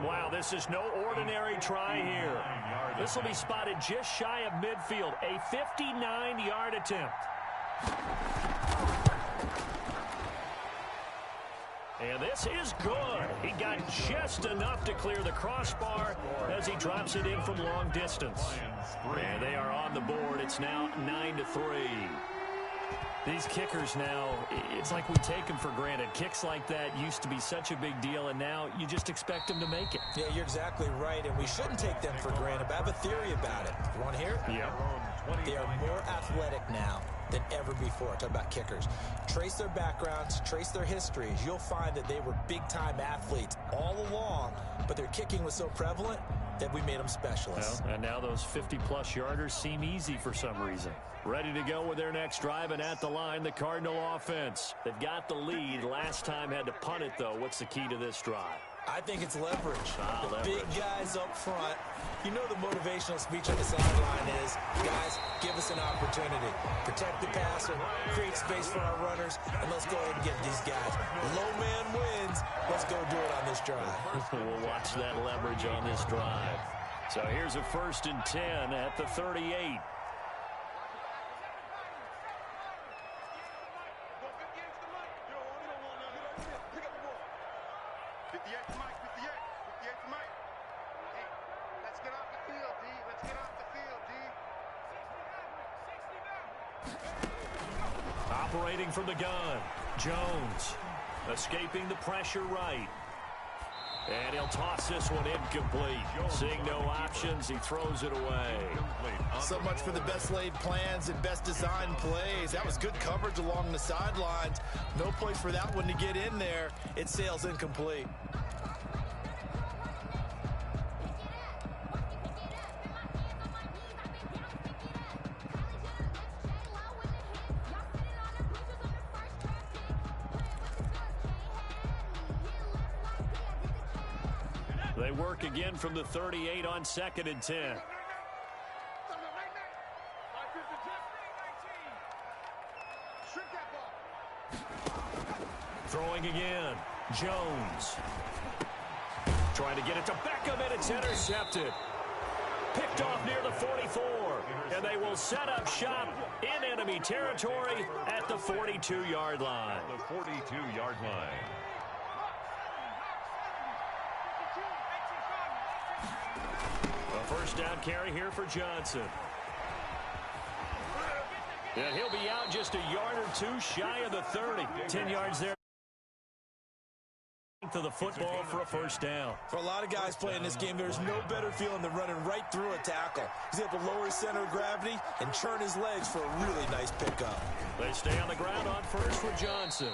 Wow, this is no ordinary try here. This will be spotted just shy of midfield. A 59-yard attempt. And this is good. He got just enough to clear the crossbar as he drops it in from long distance. And they are on the board. It's now 9-3. These kickers now, it's like we take them for granted. Kicks like that used to be such a big deal, and now you just expect them to make it. Yeah, you're exactly right, and we shouldn't take them for granted. But I have a theory about it. You want to hear it? Yeah. They are more athletic now than ever before. Talk about kickers. Trace their backgrounds, trace their histories. You'll find that they were big-time athletes all along, but their kicking was so prevalent that we made them specialists. Well, and now those 50-plus yarders seem easy for some reason. Ready to go with their next drive, and at the line, the Cardinal offense. They've got the lead. Last time had to punt it, though. What's the key to this drive? I think it's leverage. The Leverage. big guys up front. You know the motivational speech on the sideline is, guys, give us an opportunity. Protect the passer, create space for our runners, and let's go ahead and get these guys. Low man wins. Let's go do it on this drive. We'll watch that leverage on this drive. So here's a 1st and 10 at the 38. Operating from the gun, Jones, escaping the pressure right. And he'll toss this one incomplete. Seeing no options, he throws it away. So much for the best laid plans and best designed plays. That was good coverage along the sidelines. No place for that one to get in there. It sails incomplete. They work again from the 38 on 2nd and 10. Throwing again. Jones. Trying to get it to Beckham, and it's intercepted. Picked off near the 44. And they will set up shop in enemy territory at the 42-yard line. The 42-yard line. A first down carry here for Johnson. And he'll be out just a yard or two shy of the 30. 10 yards there to the football for a first down. For a lot of guys playing this game, there's no better feeling than running right through a tackle. He's able to lower his center of gravity and churn his legs for a really nice pickup. They stay on the ground on first for Johnson.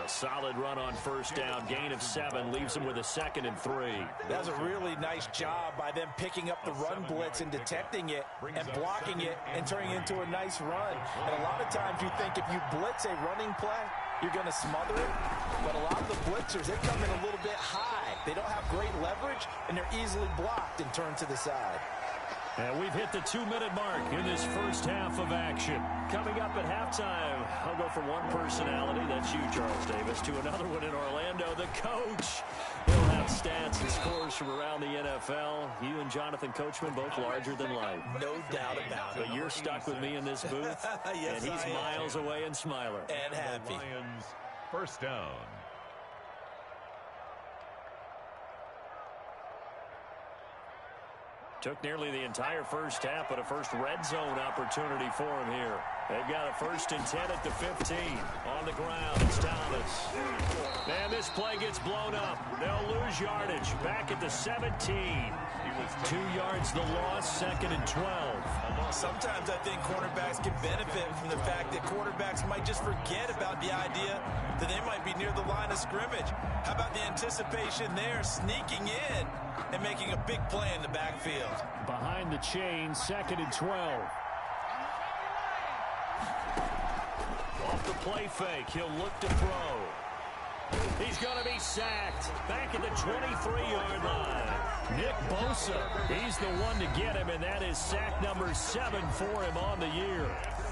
A solid run on first down. Gain of 7 leaves him with a 2nd and 3. That's a really nice job by them picking up the run blitz and detecting it and blocking it and turning it into a nice run. And a lot of times you think if you blitz a running play, you're going to smother it. But a lot of the blitzers, they come in a little bit high. They don't have great leverage, and they're easily blocked and turned to the side. And we've hit the 2-minute mark in this first half of action. Coming up at halftime, I'll go from one personality, that's you, Charles Davis, to another one in Orlando, the coach. He'll have stats and scores from around the NFL. You and Jonathan Coachman, both larger than life. No doubt about it. But you're stuck with me in this booth, Yes, and he's miles away and smiling. And happy. Lions, first down. Took nearly the entire first half, but a first red zone opportunity for him here. They've got a 1st and 10 at the 15. On the ground, it's Thomas. And this play gets blown up. They'll lose yardage. Back at the 17. 2 yards the loss, 2nd and 12. Sometimes I think cornerbacks can benefit from the fact that quarterbacks might just forget about the idea that they might be near the line of scrimmage. How about the anticipation there, sneaking in and making a big play in the backfield? Behind the chain, 2nd and 12. Off the play fake, he'll look to throw. He's going to be sacked. Back at the 23-yard line. Nick Bosa, he's the one to get him, and that is sack number 7 for him on the year.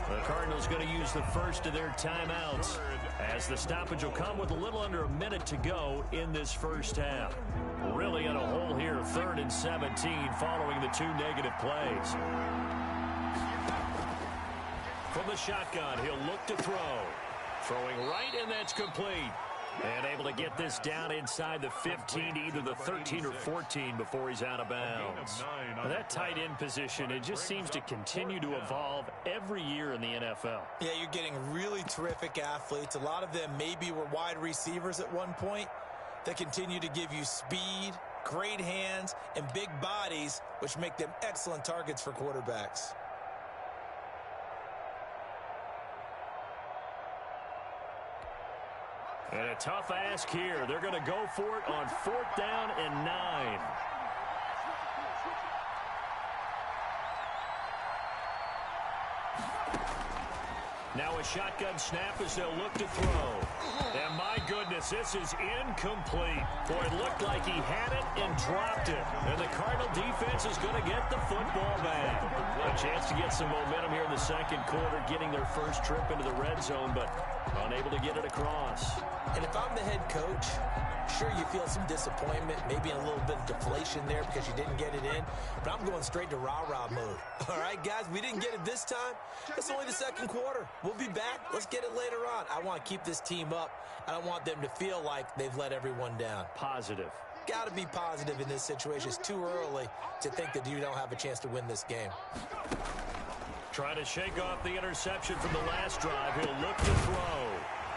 The Cardinals going to use the first of their timeouts as the stoppage will come with a little under a minute to go in this first half. Really in a after 3rd and 17 following the 2 negative plays. From the shotgun, he'll look to throw. Throwing right, and that's complete. And able to get this down inside the 15, either the 13 or 14 before he's out of bounds. Now that tight end position, it just seems to continue to evolve every year in the NFL. Yeah, you're getting really terrific athletes. A lot of them maybe were wide receivers at one point that continue to give you speed, great hands, and big bodies, which make them excellent targets for quarterbacks. And a tough ask here. They're going to go for it on 4th down and 9. Now a shotgun snap as they'll look to throw. And my goodness, this is incomplete. Boy, it looked like he had it and dropped it. And the Cardinal defense is going to get the football back. A chance to get some momentum here in the second quarter, getting their first trip into the red zone, but unable to get it across. And if I'm the head coach, sure, you feel some disappointment, maybe a little bit of deflation there because you didn't get it in, but I'm going straight to rah-rah mode. All right, guys, we didn't get it this time. It's only the second quarter. We'll be back. Let's get it later on. I want to keep this team up. I don't want them to feel like they've let everyone down. Positive. Got to be positive in this situation. It's too early to think that you don't have a chance to win this game. Trying to shake off the interception from the last drive. He'll look to throw.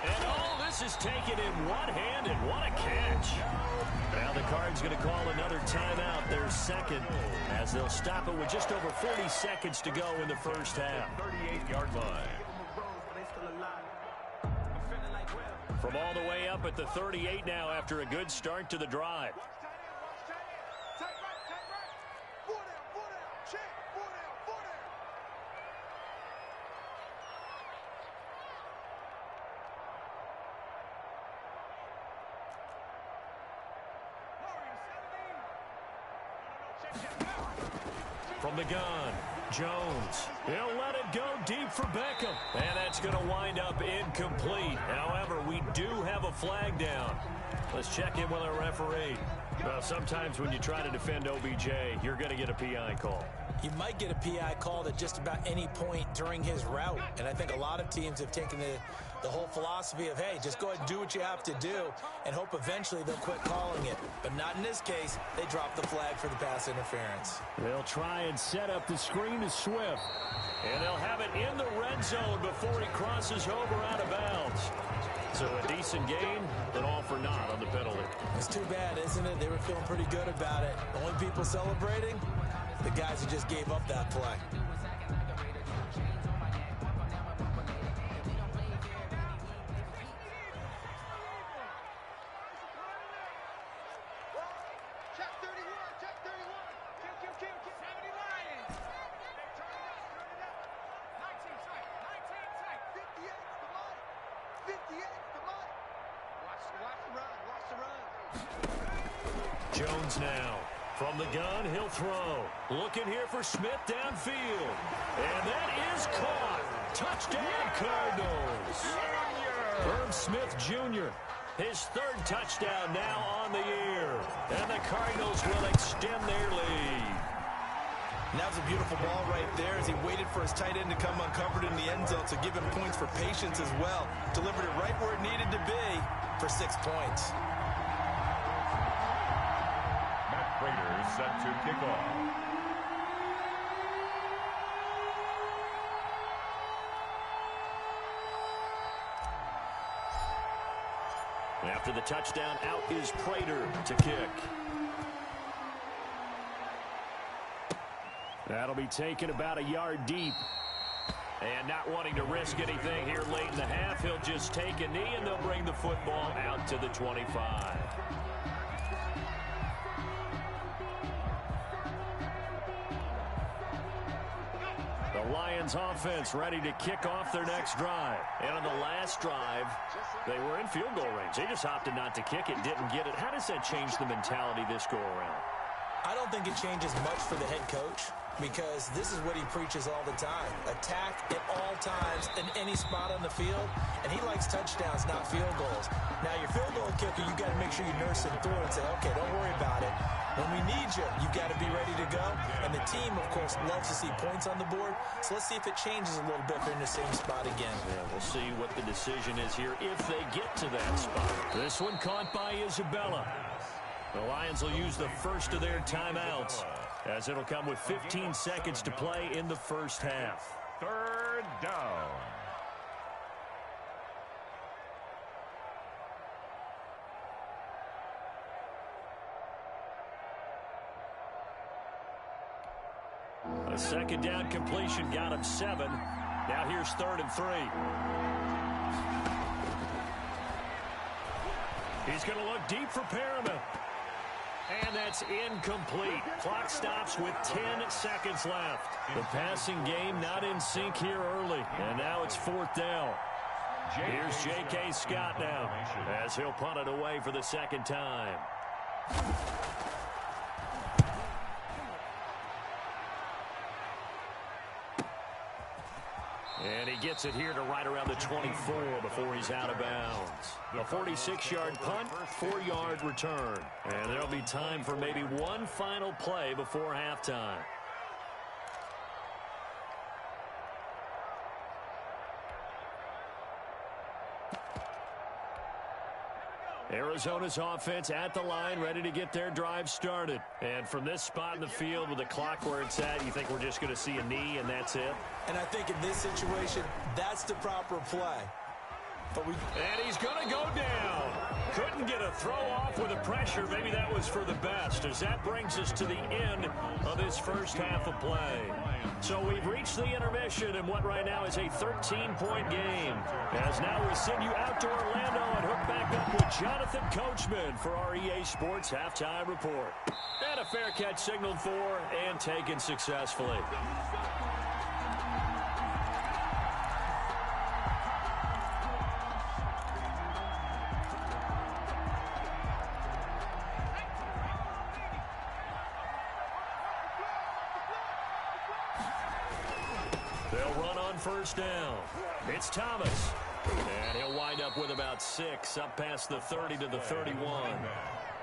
And all this is taken in one-handed. What a catch. Now the Cards going to call another timeout, their second, as they'll stop it with just over 40 seconds to go in the first half. 38-yard line. From all the way up at the 38 now after a good start to the drive. From the gun, Jones. He'll let it go deep for Beckham. And that's going to wind up incomplete. However, we do have a flag down. Let's check in with our referee. Well, sometimes when you try to defend OBJ, you're going to get a PI call. You might get a PI called at just about any point during his route. And I think a lot of teams have taken the whole philosophy of, hey, just go ahead and do what you have to do and hope eventually they'll quit calling it. But not in this case. They dropped the flag for the pass interference. They'll try and set up the screen to Swift. And they'll have it in the red zone before he crosses over out of bounds. So a decent gain, but all for naught on the penalty. It's too bad, isn't it? They were feeling pretty good about it. Only people celebrating, the guys who just gave up that play. Jones now. From the gun, he'll throw. Looking here for Smith downfield. And that is caught. Touchdown, Cardinals. Herb Smith Jr., his 3rd touchdown now on the year. And the Cardinals will extend their lead. And that was a beautiful ball right there as he waited for his tight end to come uncovered in the end zone to give him points for patience as well. Delivered it right where it needed to be for 6 points. Raiders set to kick off. After the touchdown, out is Prater to kick. That'll be taken about a yard deep. And not wanting to risk anything here late in the half, he'll just take a knee and they'll bring the football out to the 25. The Lions offense ready to kick off their next drive. And on the last drive, they were in field goal range. They just opted not to kick it, didn't get it. How does that change the mentality this go around? I don't think it changes much for the head coach. because this is what he preaches all the time. Attack at all times in any spot on the field, and he likes touchdowns, not field goals. Now, your field goal kicker, you got to make sure you nurse him through and say, okay, don't worry about it. When we need you, you've got to be ready to go. And the team, of course, loves to see points on the board. So let's see if it changes a little bit if they're in the same spot again. Yeah, we'll see what the decision is here if they get to that spot. This one caught by Isabella. The Lions will use the first of their timeouts, as it'll come with 15 seconds to play in the first half. Third down. A second down completion got him 7. Now here's 3rd and 3. He's going to look deep for Perriman. And that's incomplete. Clock stops with 10 seconds left. The passing game not in sync here early. And now it's 4th down. Here's J.K. Scott now, as he'll punt it away for the second time. And he gets it here to right around the 24 before he's out of bounds. A 46-yard punt, 4-yard return. And there'll be time for maybe one final play before halftime. Arizona's offense at the line, ready to get their drive started. And from this spot in the field with the clock where it's at, you think we're just going to see a knee and that's it? And I think in this situation, that's the proper play. And he's going to go down. Couldn't get a throw off with the pressure. Maybe that was for the best, as that brings us to the end of this first half of play. So we've reached the intermission in what right now is a 13-point game. As now we send you out to Orlando and hook back up with Jonathan Coachman for our EA Sports Halftime Report. And a fair catch signaled for and taken successfully. They'll run on first down. It's Thomas. And he'll wind up with about 6 up past the 30 to the 31.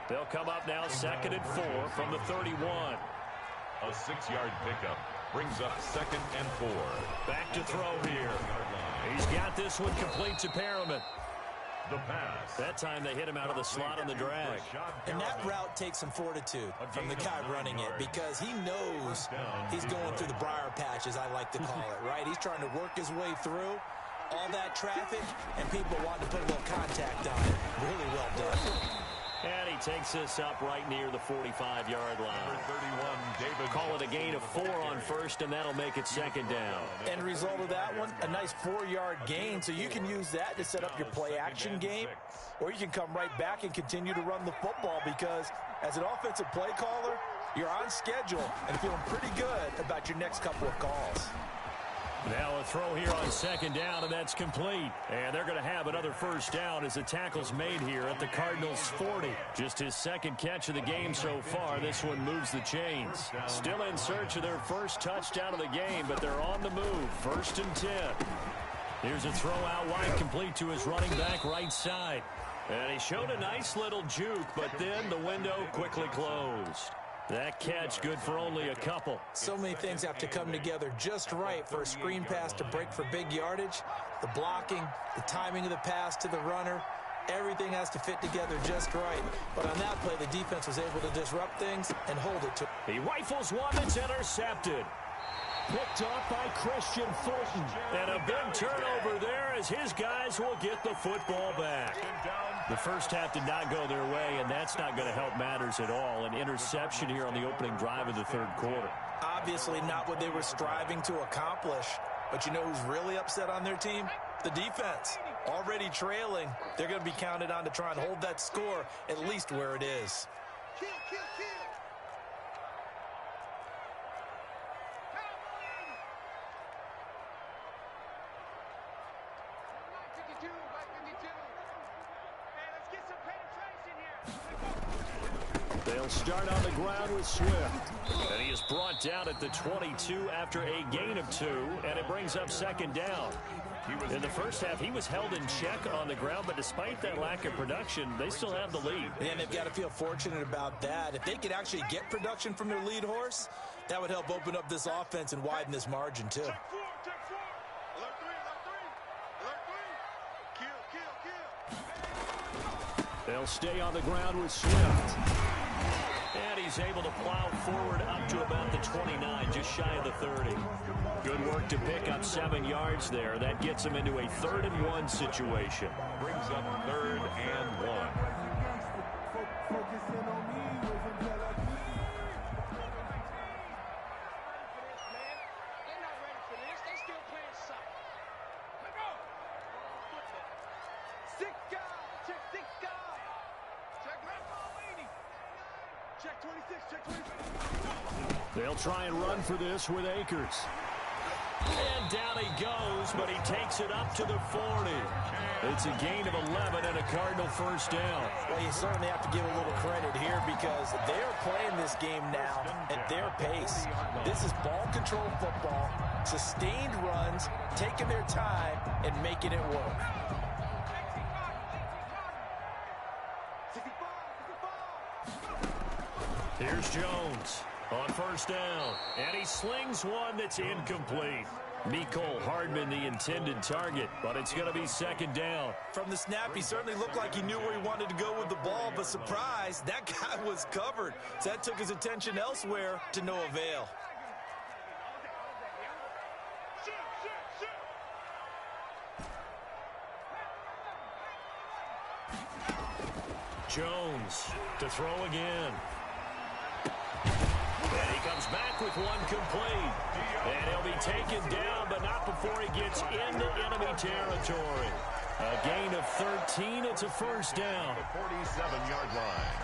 They'll come up now 2nd and 4 from the 31. A 6-yard pickup brings up 2nd and 4. Back to throw here. He's got this one complete to Perriman. The pass. That time they hit him out of the slot on the drag. And that route takes some fortitude from the guy running it, because he knows he's going through the briar patch, as I like to call it, right? He's trying to work his way through all that traffic, and people want to put a little contact on it. Really well done. And he takes this up right near the 45-yard line. Call it a gain of 4 on first, and that'll make it 2nd down. End result of that one, a nice 4-yard gain, so you can use that to set up your play-action game, or you can come right back and continue to run the football, because as an offensive play caller, you're on schedule and feeling pretty good about your next couple of calls. Now a throw here on 2nd down, and that's complete. And they're going to have another first down as the tackle's made here at the Cardinals' 40. Just his 2nd catch of the game so far. This one moves the chains. Still in search of their first touchdown of the game, but they're on the move. 1st and 10. Here's a throw out wide, complete to his running back right side. And he showed a nice little juke, but then the window quickly closed. That catch good for only a couple. So many things have to come together just right for a screen pass to break for big yardage. The blocking, the timing of the pass to the runner, everything has to fit together just right. But on that play, the defense was able to disrupt things and hold it to. He rifles one that's intercepted. Picked off by Christian Fulton. And a big turnover there as his guys will get the football back. The first half did not go their way, and that's not going to help matters at all. An interception here on the opening drive of the 3rd quarter. Obviously not what they were striving to accomplish. But you know who's really upset on their team? The defense. Already trailing. They're going to be counted on to try and hold that score at least where it is. They'll start on the ground with Swift. And he is brought down at the 22 after a gain of 2, and it brings up second down. In the first half, he was held in check on the ground, but despite that lack of production, they still have the lead. And they've got to feel fortunate about that. If they could actually get production from their lead horse, that would help open up this offense and widen this margin, too. They'll stay on the ground with Swift. And he's able to plow forward up to about the 29, just shy of the 30. Good work to pick up 7 yards there. That gets him into a 3rd-and-1 situation. Brings up 3rd and 1. They'll try and run for this with Akers. And down he goes, but he takes it up to the 40. It's a gain of 11 and a Cardinal first down. Well, you certainly have to give a little credit here because they're playing this game now at their pace. This is ball control football, sustained runs, taking their time, and making it work. Here's Jones on first down, and he slings one that's incomplete. Nicole Hardman, the intended target, but it's going to be second down. From the snap, he certainly looked like he knew where he wanted to go with the ball, but surprise, that guy was covered. So that took his attention elsewhere to no avail. Jones to throw again. And he comes back with one complete. And he'll be taken down, but not before he gets into enemy territory. A gain of 13. It's a first down. The 47-yard line.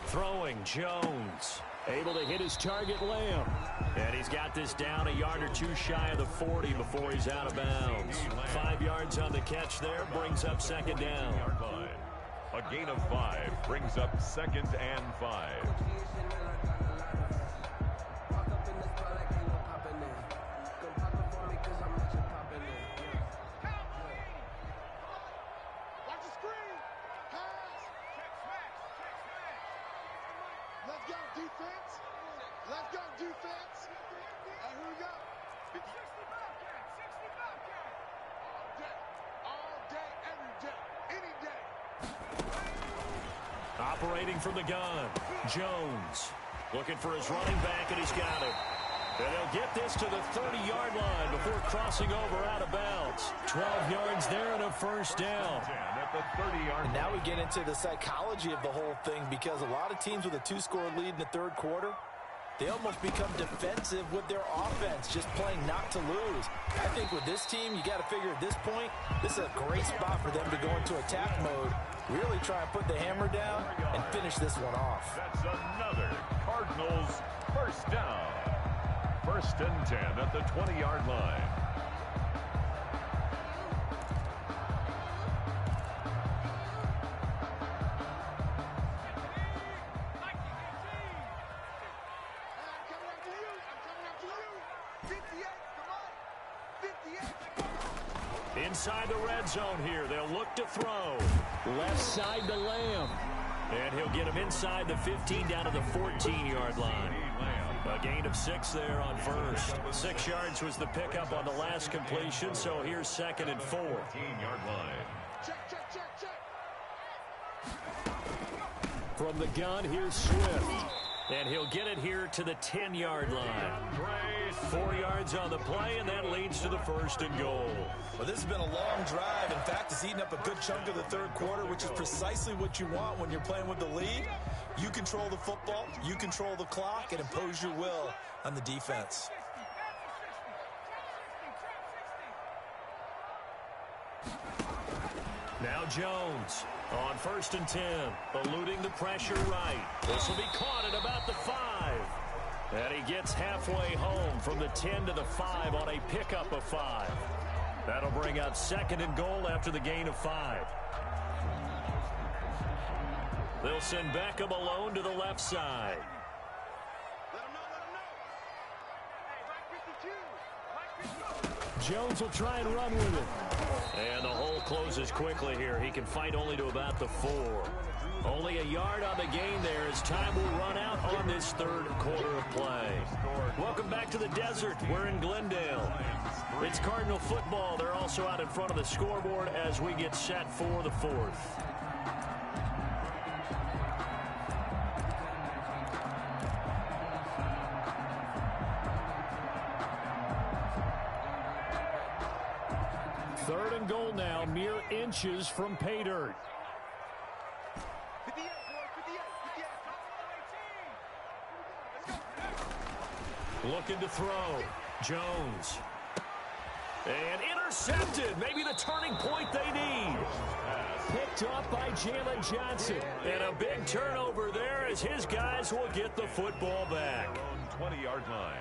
Throwing Jones. Able to hit his target, Lamb. And he's got this down a yard or two shy of the 40 before he's out of bounds. 5 yards on the catch there, brings up second down. A gain of 5 brings up 2nd and 5. Operating from the gun, Jones looking for his running back, and he's got him. And they'll get this to the 30-yard line before crossing over out of bounds. 12 yards there and a first down. And now we get into the psychology of the whole thing, because a lot of teams with a 2-score lead in the 3rd quarter, they almost become defensive with their offense, just playing not to lose. I think with this team, you got to figure at this point, this is a great spot for them to go into attack mode, really try and put the hammer down and finish this one off. That's another Cardinals first down. 1st and 10 at the 20-yard line. Inside the red zone here, they'll look to throw. Left side to Lamb. And he'll get him inside the 15 down to the 14-yard line. A gain of 6 there on first. 6 yards was the pickup on the last completion, so here's 2nd and 4. 14-yard line. From the gun, here's Swift. And he'll get it here to the 10-yard line. 4 yards on the play, and that leads to the 1st and goal. Well, this has been a long drive. In fact, it's eaten up a good chunk of the 3rd quarter, which is precisely what you want when you're playing with the lead. You control the football, you control the clock, and impose your will on the defense. Now Jones on 1st and 10, eluding the pressure right. This will be caught at about the 5. And he gets halfway home from the 10 to the 5 on a pickup of 5. That'll bring up 2nd and goal after the gain of 5. They'll send Beckham alone to the left side. Jones will try and run with it. And the hole closes quickly here. He can fight only to about the 4. Only a yard on the gain there as time will run out on this 3rd quarter of play. Welcome back to the desert. We're in Glendale. It's Cardinal football. They're also out in front of the scoreboard as we get set for the 4th. Third and goal now, mere inches from pay dirt. Looking to throw. Jones. And intercepted. Maybe the turning point they need. Picked up by Jalen Johnson. And a big turnover there as his guys will get the football back. 20-yard line.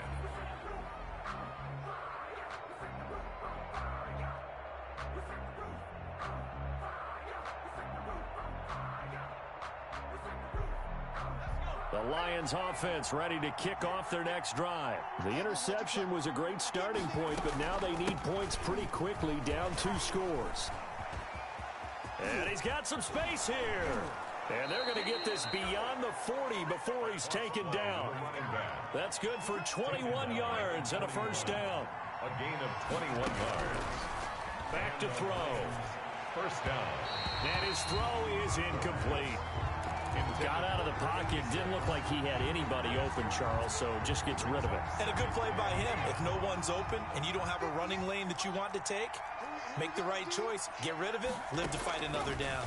The Lions offense ready to kick off their next drive. The interception was a great starting point, but now they need points pretty quickly, down 2 scores. And he's got some space here. And they're going to get this beyond the 40 before he's taken down. That's good for 21 yards and a first down. A gain of 21 yards. Back to throw. First down. And his throw is incomplete. Got out of the pocket. Didn't look like he had anybody open, Charles, so just gets rid of it. And a good play by him. If no one's open and you don't have a running lane that you want to take, make the right choice. Get rid of it. Live to fight another down.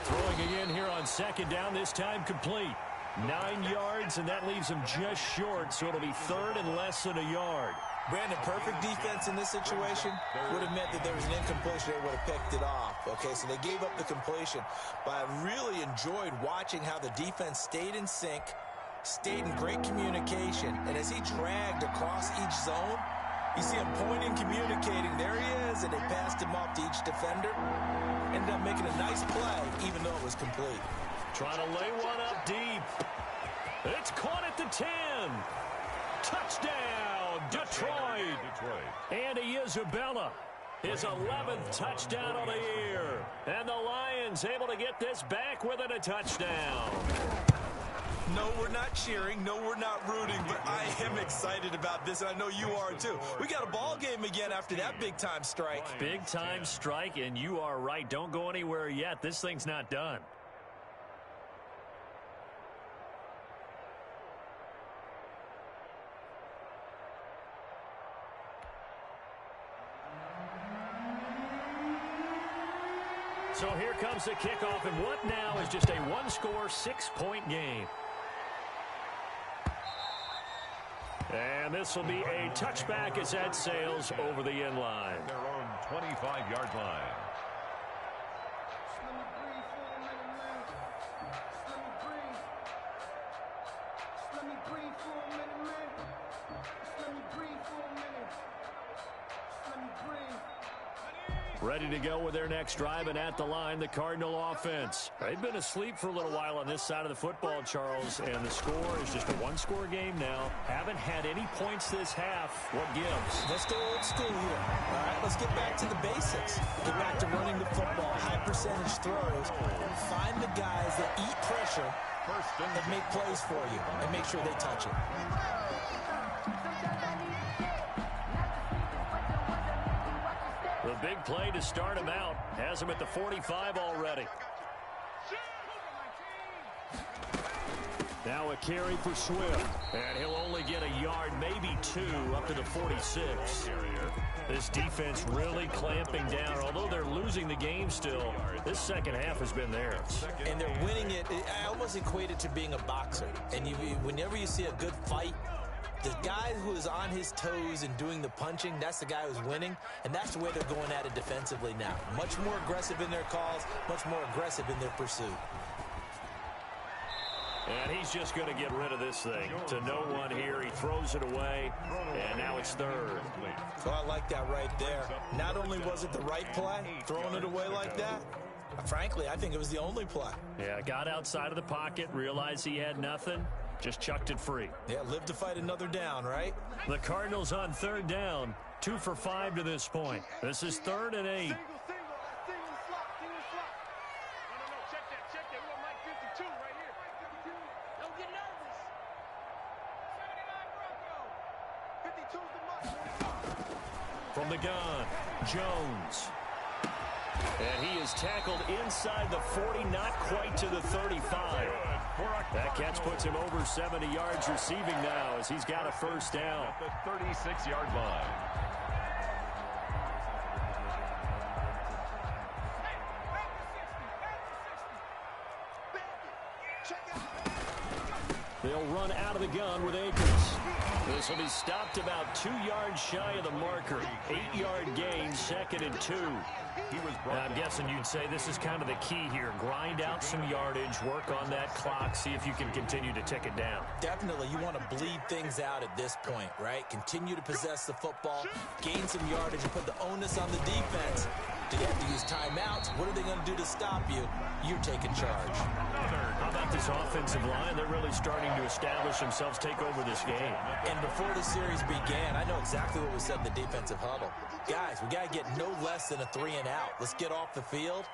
Throwing again here on 2nd down, this time complete. 9 yards, and that leaves him just short, so it'll be 3rd and less than a yard. Brandon, perfect defense in this situation would have meant that there was an incompletion. They would have picked it off. Okay, so they gave up the completion. But I really enjoyed watching how the defense stayed in sync, stayed in great communication. And as he dragged across each zone, you see him pointing, communicating. There he is, and they passed him off to each defender. Ended up making a nice play, even though it was complete. Trying to lay one up deep. It's caught at the 10. Touchdown, Detroit. Andy Isabella, his 11th touchdown of the year. And the Lions able to get this back within a touchdown. No, we're not cheering. No, we're not rooting. But I am excited about this, and I know you are too. We got a ball game again after that big-time strike. Big-time strike, and you are right. Don't go anywhere yet. This thing's not done. So here comes the kickoff, and what now is just a one-score, 6-point game. And this will be a touchback as that sails over the end line. Their own 25-yard line. Ready to go with their next drive, and at the line, the Cardinal offense. They've been asleep for a little while on this side of the football, Charles, and the score is just a one-score game now. Haven't had any points this half. What gives? Let's go old school here. All right, let's get back to the basics. Get back to running the football, high percentage throws. Find the guys that eat pressure and make plays for you, and make sure they touch it. The big play to start him out. Has him at the 45 already. Now a carry for Swift. And he'll only get a yard, maybe 2, up to the 46. This defense really clamping down. Although they're losing the game still, this second half has been theirs. And they're winning it. I almost equate it to being a boxer. And whenever you see a good fight, The guy who is on his toes and doing the punching, that's the guy who's winning, and that's the way they're going at it defensively now. Much more aggressive in their calls, much more aggressive in their pursuit. And he's just going to get rid of this thing. To no one here, he throws it away, and now it's third. So I like that right there. Not only was it the right play, throwing it away like that, frankly, I think it was the only play. Yeah, got outside of the pocket, realized he had nothing, just chucked it free. Yeah, live to fight another down, right? The Cardinals on third down, 2 for 5 to this point. This is 3rd and 8. From the gun, Jones. And he is tackled inside the 40, not quite to the 35. That catch puts him over 70 yards receiving now as he's got a first down. At the 36-yard line. They'll run out of the gun with Akers. This will be stopped about 2 yards shy of the marker. 8-yard gain, 2nd and 2. I'm guessing you'd say this is kind of the key here. Grind out some yardage, work on that clock, see if you can continue to tick it down. Definitely, you want to bleed things out at this point, right? Continue to possess the football, gain some yardage, and put the onus on the defense. Do you have to use timeouts? What are they going to do to stop you? You're taking charge. How about this offensive line? They're really starting to establish themselves, take over this game. And before the series began, I know exactly what was said in the defensive huddle. Guys, we got to get no less than a 3 and out. Let's get off the field.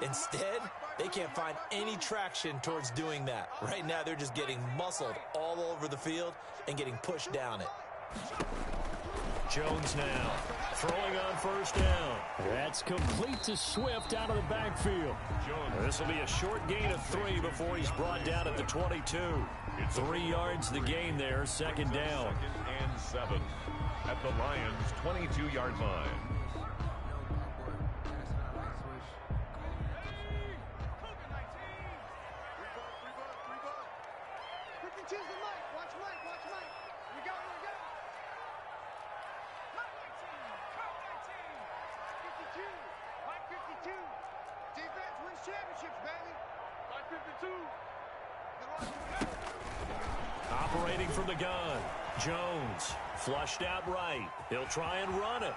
Instead, they can't find any traction towards doing that. Right now, they're just getting muscled all over the field and getting pushed down it. Jones now throwing on first down. That's complete to Swift out of the backfield. This will be a short gain of 3 before he's brought down at the 22. 3 yards the gain there, 2nd down. 2nd and 7 at the Lions' 22-yard line. Operating from the gun, Jones flushed out right. He'll try and run it.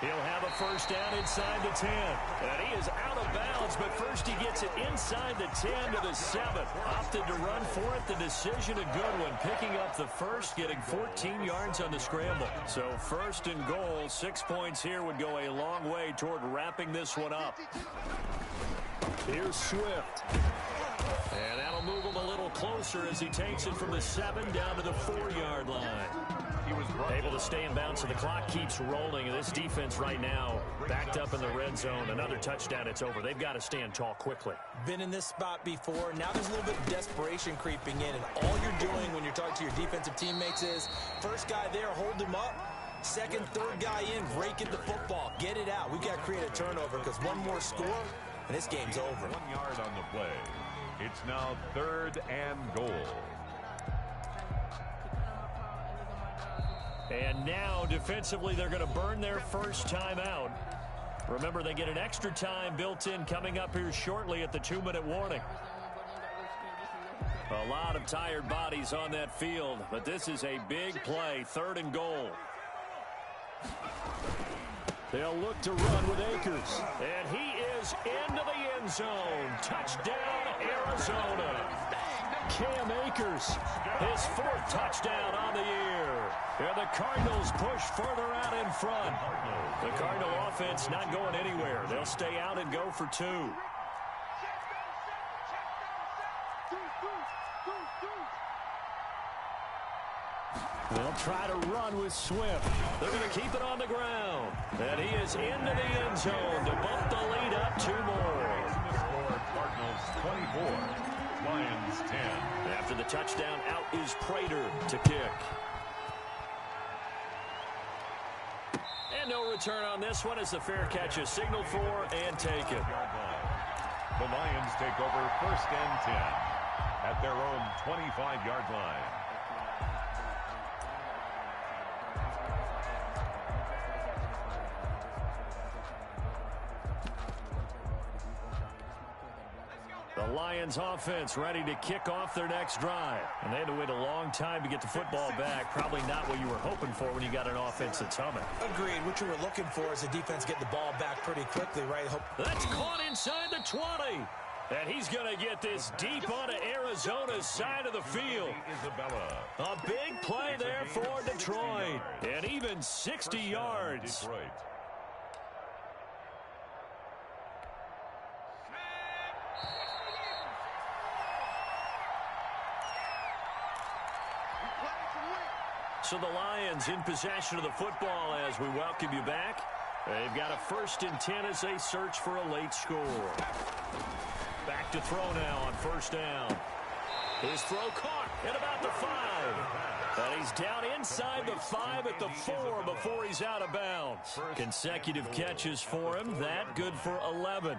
He'll have a first down inside the 10. And he is out of bounds, but first he gets it inside the 10 to the 7. Opted to run for it. The decision a good one. Picking up the first, getting 14 yards on the scramble. So 1st and goal, 6 points here would go a long way toward wrapping this one up. Here's Swift. And that'll move him a little closer as he takes it from the 7 down to the 4-yard line. He was able to stay in bounds, so the clock keeps rolling. This defense right now backed up in the red zone. Another touchdown, it's over. They've got to stand tall quickly. Been in this spot before. Now there's a little bit of desperation creeping in, and all you're doing when you're talking to your defensive teammates is first guy there, hold him up. Second, third guy in, rake at the football. Get it out. We've got to create a turnover because one more score, and this game's over. 1 yard on the play. It's now 3rd and goal. And now, defensively, they're going to burn their first time out. Remember, they get an extra time built in coming up here shortly at the 2-minute warning. A lot of tired bodies on that field, but this is a big play, 3rd and goal. They'll look to run with Akers. And he is into the end zone. Touchdown, Arizona. Cam Akers, his 4th touchdown on the year. And the Cardinals push further out in front. The Cardinal offense not going anywhere. They'll stay out and go for 2. They'll try to run with Swift. They're going to keep it on the ground. And he is into the end zone to bump the lead up 2 more. Cardinals 24, Lions 10. After the touchdown, out is Prater to kick. And no return on this one as the fair catch is signaled for and taken. The Lions take over 1st and 10 at their own 25-yard line. Lions offense ready to kick off their next drive. And they had to wait a long time to get the football back. Probably not what you were hoping for when you got an offense that's humming. Agreed. What you were looking for is the defense get the ball back pretty quickly, right? That's caught inside the 20. And he's going to get this deep onto Arizona's side of the field. A big play there for Detroit. And even 60 yards. So the Lions in possession of the football as we welcome you back. They've got a 1st and 10 as they search for a late score. Back to throw now on 1st down. His throw caught at about the 5. And he's down inside the 5 at the 4 before he's out of bounds. Consecutive catches for him. That good for 11.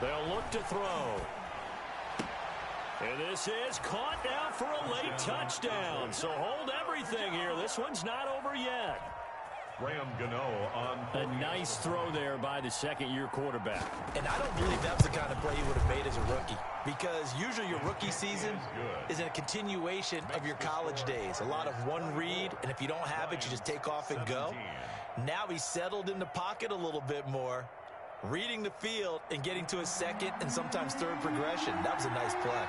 They'll look to throw. And this is caught now for a late touchdown. So hold everything here. This one's not over yet. A nice throw there by the second-year quarterback. And I don't believe that was the kind of play he would have made as a rookie. Because usually your rookie season is a continuation of your college days. A lot of one read, and if you don't have it, you just take off and go. Now he's settled in the pocket a little bit more, reading the field and getting to his second and sometimes third progression. That was a nice play.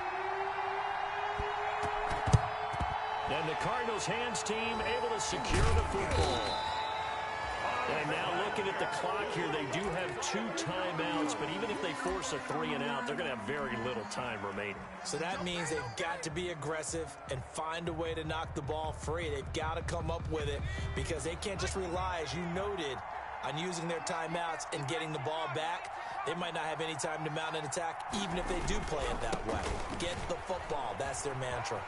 And the Cardinals' hands team able to secure the football. And now looking at the clock here, they do have 2 timeouts, but even if they force a 3 and out, they're going to have very little time remaining. So that means they've got to be aggressive and find a way to knock the ball free. They've got to come up with it because they can't just rely, as you noted, on using their timeouts and getting the ball back. They might not have any time to mount an attack, even if they do play it that way. Get the football. That's their mantra.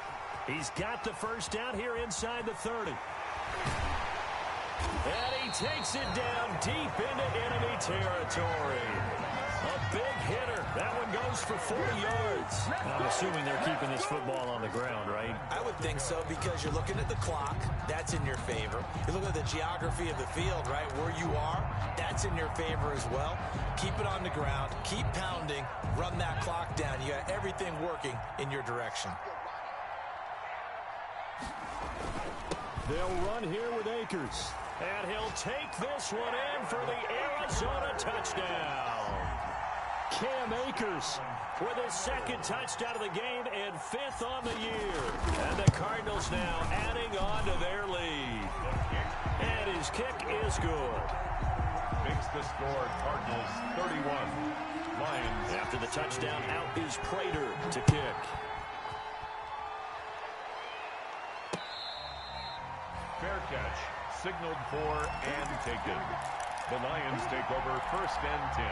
He's got the 1st down here inside the 30. And he takes it down deep into enemy territory. A big hitter. That one goes for 40 yards. I'm assuming they're keeping this football on the ground, right? I would think so because you're looking at the clock. That's in your favor. You're looking at the geography of the field, right? Where you are, that's in your favor as well. Keep it on the ground. Keep pounding. Run that clock down. You got everything working in your direction. They'll run here with Akers. And he'll take this one in for the Arizona touchdown. Cam Akers with his 2nd touchdown of the game and 5th on the year. And the Cardinals now adding on to their lead. And his kick is good. Makes the score Cardinals 31. Lions. After the touchdown, out is Prater to kick. Fair catch. Signaled for and taken. The Lions take over 1st and 10.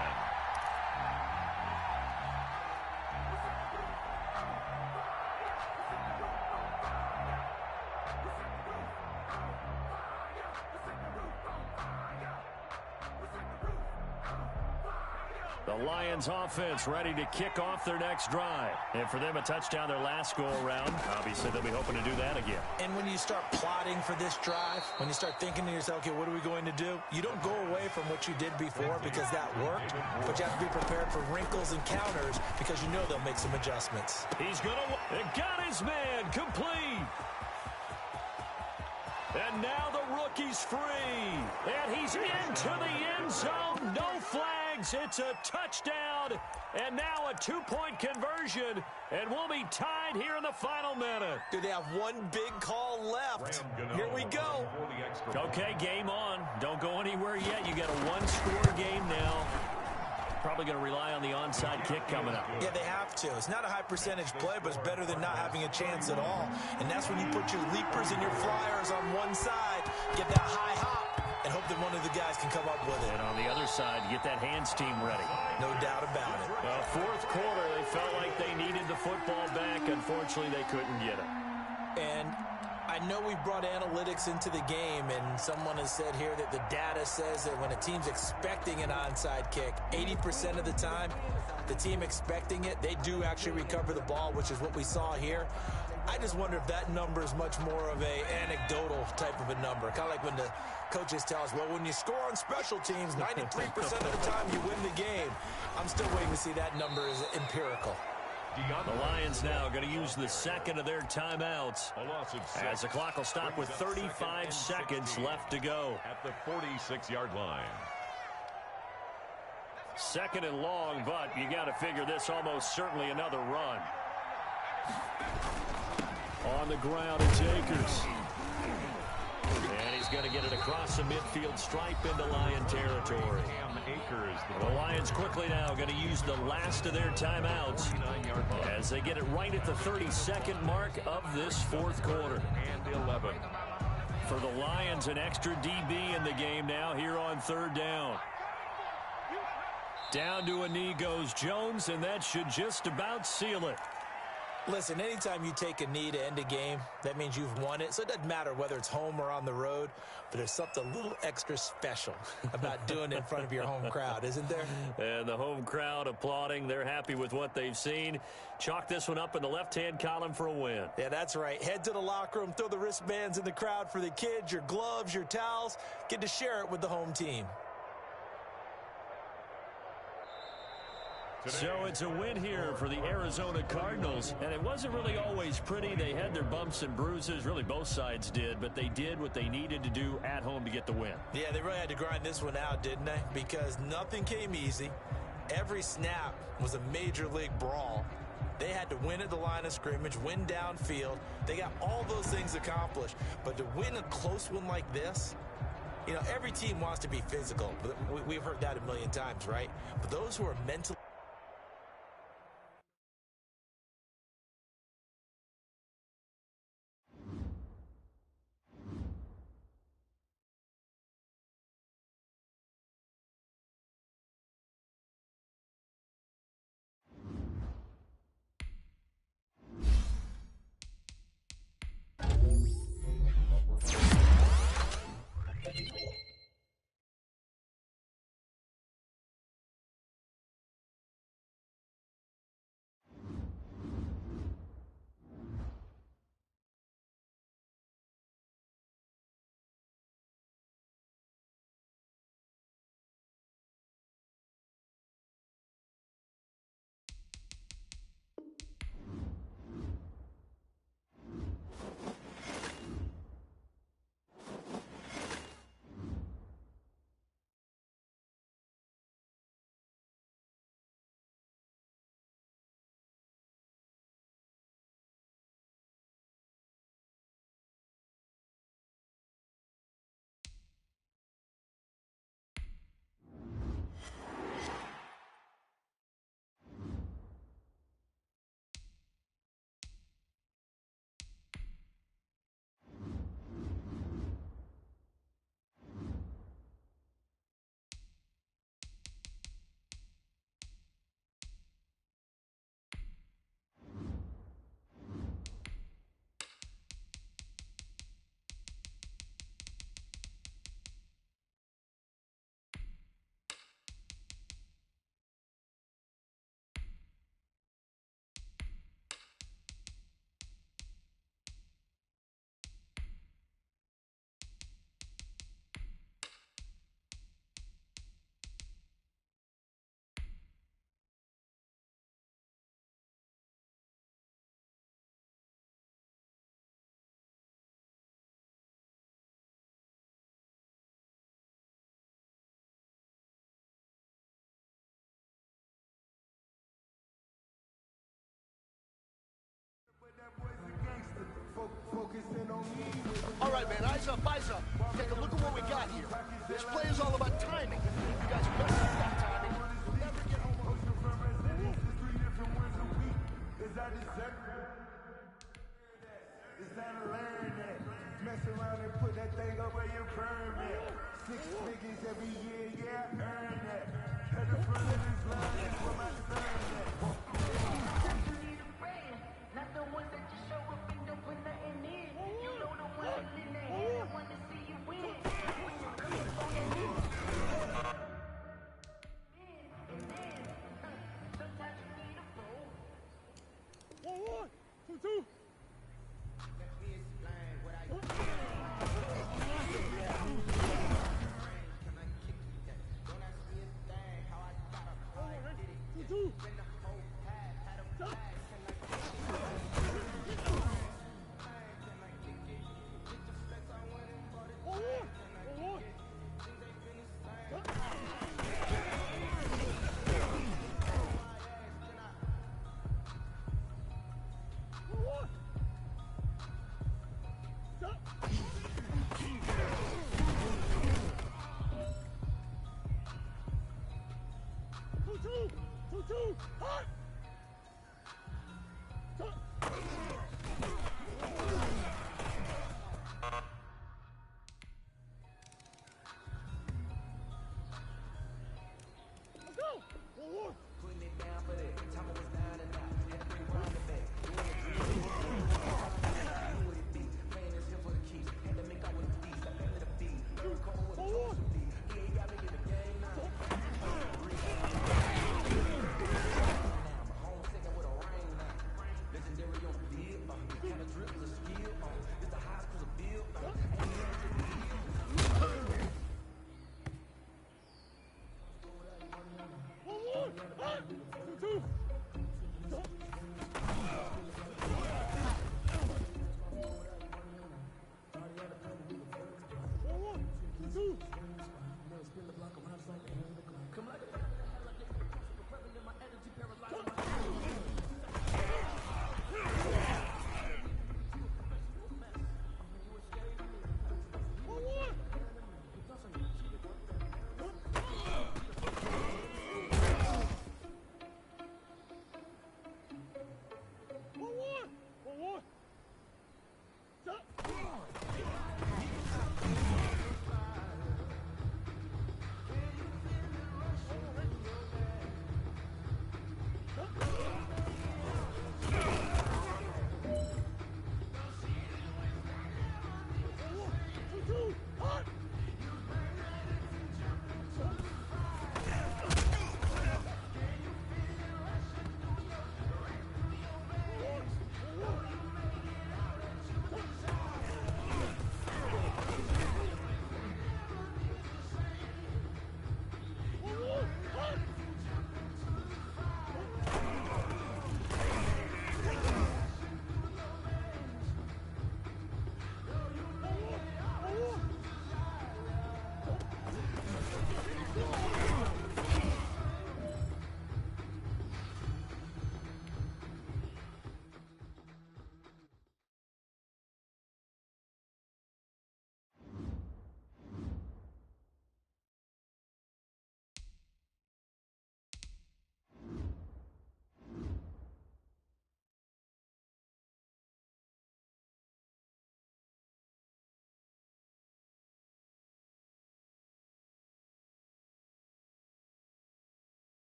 The Lions offense ready to kick off their next drive. And for them, a touchdown their last go-around. Obviously, they'll be hoping to do that again. And when you start plotting for this drive, when you start thinking to yourself, okay, what are we going to do? You don't go away from what you did before because that worked, but you have to be prepared for wrinkles and counters because you know they'll make some adjustments. He's going to got his man complete. And now the rookie's free. And he's into the end zone. No flags. It's a touchdown. And now a 2-point conversion. And we'll be tied here in the final minute. Do they have one big call left? Here we go. Okay, game on. Don't go anywhere yet. You got a 1-score game now. Probably going to rely on the onside kick coming up. Yeah, they have to. It's not a high percentage play, but it's better than not having a chance at all. And that's when you put your leapers and your flyers on one side, get that high hop, and hope that one of the guys can come up with it. And on the other side, get that hands team ready. No doubt about it. Fourth quarter, they felt like they needed the football back. Unfortunately, they couldn't get it. And I know we've brought analytics into the game, and someone has said here that the data says that when a team's expecting an onside kick, 80% of the time, the team expecting it, they do actually recover the ball, which is what we saw here. I just wonder if that number is much more of a anecdotal type of a number. Kind of like when the coaches tell us, well, when you score on special teams, 93% of the time you win the game. I'm still waiting to see that number is empirical. The Lions now going to use the second of their timeouts as the clock will stop with 35 seconds left to go. At the 46-yard line. Second and long, but you got to figure this almost certainly another run. On the ground, it's Akers. And he's going to get it across the midfield stripe into Lion territory. The Lions quickly now going to use the last of their timeouts as they get it right at the 32nd mark of this fourth quarter. And 11. For the Lions, an extra DB in the game now here on third down. Down to a knee goes Jones, and that should just about seal it. Listen, anytime you take a knee to end a game, that means you've won it. So it doesn't matter whether it's home or on the road, but there's something a little extra special about doing it in front of your home crowd, isn't there? And the home crowd applauding. They're happy with what they've seen. Chalk this one up in the left-hand column for a win. Yeah, that's right. Head to the locker room, throw the wristbands in the crowd for the kids, your gloves, your towels. Get to share it with the home team. So it's a win here for the Arizona Cardinals, and it wasn't really always pretty. They had their bumps and bruises, really both sides did, but they did what they needed to do at home to get the win. Yeah, they really had to grind this one out, didn't they? Because nothing came easy. Every snap was a major league brawl. They had to win at the line of scrimmage, win downfield. They got all those things accomplished, but to win a close one like this, you know, every team wants to be physical. We've heard that a million times, right? But those who are mentally All right, man, eyes up, eyes up. Take a look at what we got here. This play is all about timing. You guys mess up that timing, we'll never get home. It's time to learn that. Mess around and put that thing up where you permit. 6 figures every year, yeah, earn that. At the front of this line, that's where my son at. Not the ones that just show up and don't put nothing in. You know the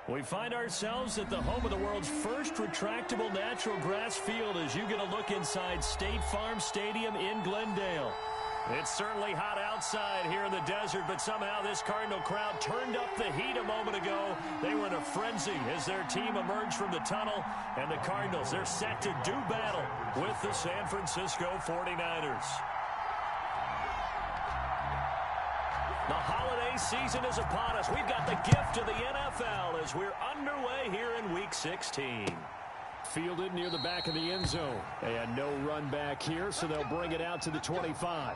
We find ourselves at the home of the world's first retractable natural grass field as you get a look inside State Farm Stadium in Glendale. It's certainly hot outside here in the desert, but somehow this Cardinal crowd turned up the heat a moment ago. They were in a frenzy as their team emerged from the tunnel, and the Cardinals, they're set to do battle with the San Francisco 49ers. The holiday season is upon us. We've got the gift of the NFL as we're underway here in Week 16. Fielded near the back of the end zone. And no run back here, so they'll bring it out to the 25.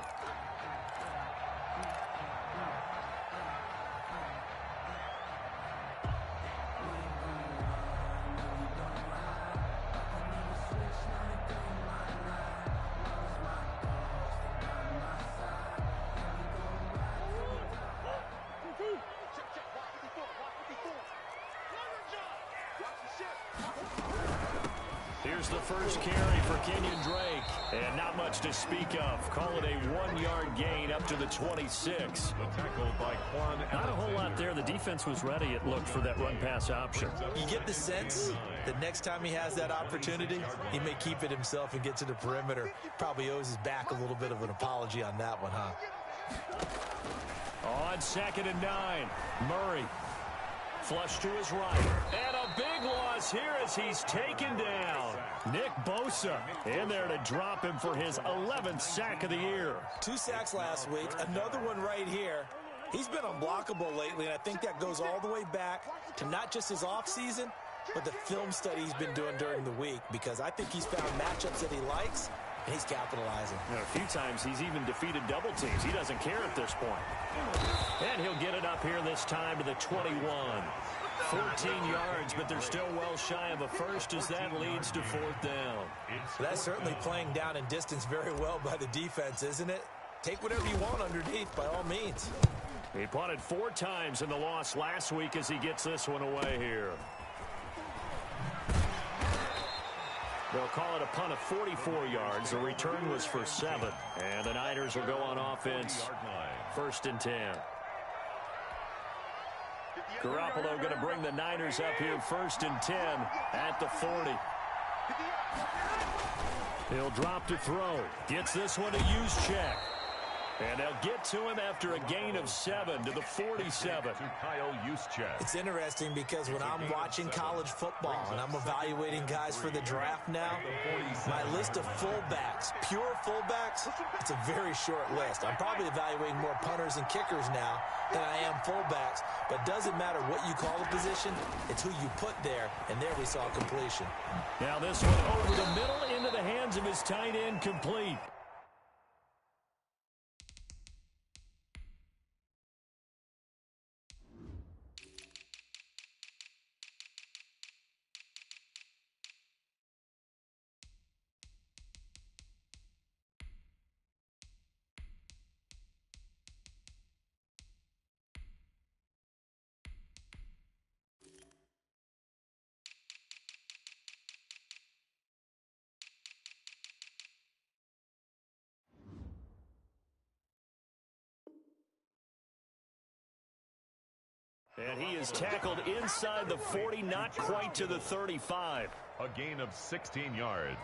Here's the first carry for Kenyon Drake. And not much to speak of. Call it a 1-yard gain up to the 26. Not a whole lot there. The defense was ready, it looked, for that run-pass option. You get the sense that next time he has that opportunity, he may keep it himself and get to the perimeter. Probably owes his back a little bit of an apology on that one, huh? On 2nd and 9, Murray. Flush to his right. And a big loss here as he's taken down. Nick Bosa in there to drop him for his 11th sack of the year. 2 sacks last week, another one right here. He's been unblockable lately, and I think that goes all the way back to not just his offseason, but the film study he's been doing during the week, because I think he's found matchups that he likes, and he's capitalizing. A few times he's even defeated double teams. He doesn't care at this point. And he'll get it up here this time to the 21. 14 yards, but they're still well shy of a first as that leads to 4th down. That's certainly playing down in distance very well by the defense, isn't it? Take whatever you want underneath by all means. He punted 4 times in the loss last week as he gets this one away here. They'll call it a punt of 44 yards. The return was for 7. And the Niners will go on offense. 1st and 10. Garoppolo going to bring the Niners up here 1st and 10 at the 40. He'll drop to throw. Gets this one to use check. And they'll get to him after a gain of 7 to the 47. It's interesting because when I'm watching college football and I'm evaluating guys for the draft now, my list of fullbacks, pure fullbacks, it's a very short list. I'm probably evaluating more punters and kickers now than I am fullbacks, but it doesn't matter what you call a position, it's who you put there, and there we saw completion. Now this one over the middle into the hands of his tight end, complete. And he is tackled inside the 40, not quite to the 35. A gain of 16 yards.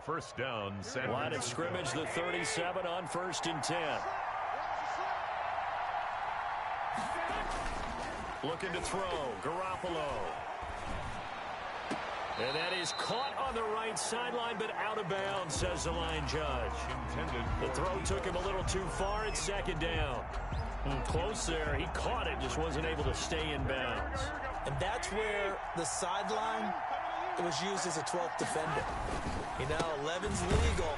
1st down, San Francisco. Line of scrimmage, the 37 on 1st and 10. Looking to throw, Garoppolo. And that is caught on the right sideline, but out of bounds, says the line judge. The throw took him a little too far. It's 2nd down. Close there. He caught it, just wasn't able to stay in bounds. And that's where the sideline, it was used as a 12th defender. You know, 11's legal.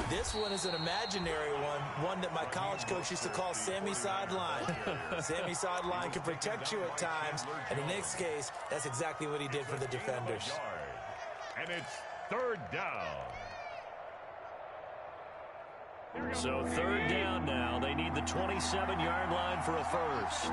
This one is an imaginary one that my college coach used to call Sammy Sideline. Sammy Sideline can protect you at times, and in this case, that's exactly what he did for the defenders. And it's 3rd down. So 3rd down now. They need the 27-yard line for a first.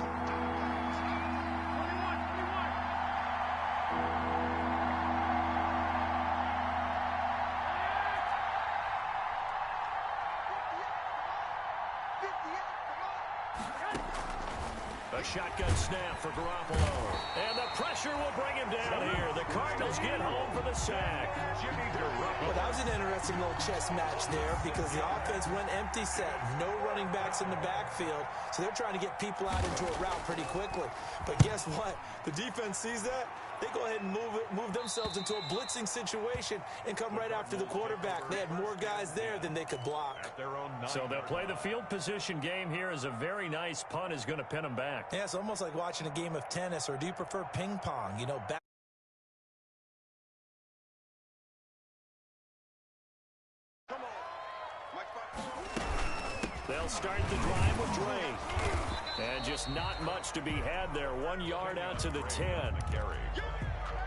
A shotgun snap for Garoppolo. And the pressure will bring him down here. The Cardinals get home for the sack. Well, that was an interesting little chess match there because the offense went empty set. No running backs in the backfield. So they're trying to get people out into a route pretty quickly. But guess what? The defense sees that. They go ahead and move themselves into a blitzing situation and come right after the quarterback. They had more guys there than they could block. So they'll play the field position game here as a very nice punt is going to pin them back. Yeah, it's almost like watching a game of tennis, or do you prefer ping pong? You know, back. They'll start the drive with Drake. And just not much to be had there. 1 yard out to the 10.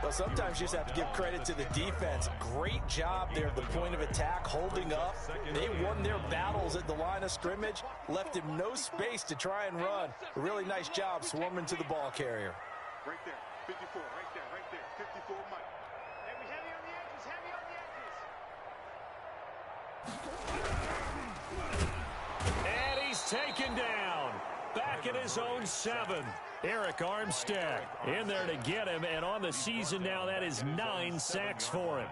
Well, sometimes you just have to give credit to the defense. Great job there at the point of attack, holding up. They won their battles at the line of scrimmage, left him no space to try and run. A really nice job swarming to the ball carrier. Right there, 54, right there, 54, Mike. Heavy on the edges, heavy on the edges. And he's taken down. Back at his own 7. Eric Armstead in there to get him, and on the season now, that is 9 sacks for him.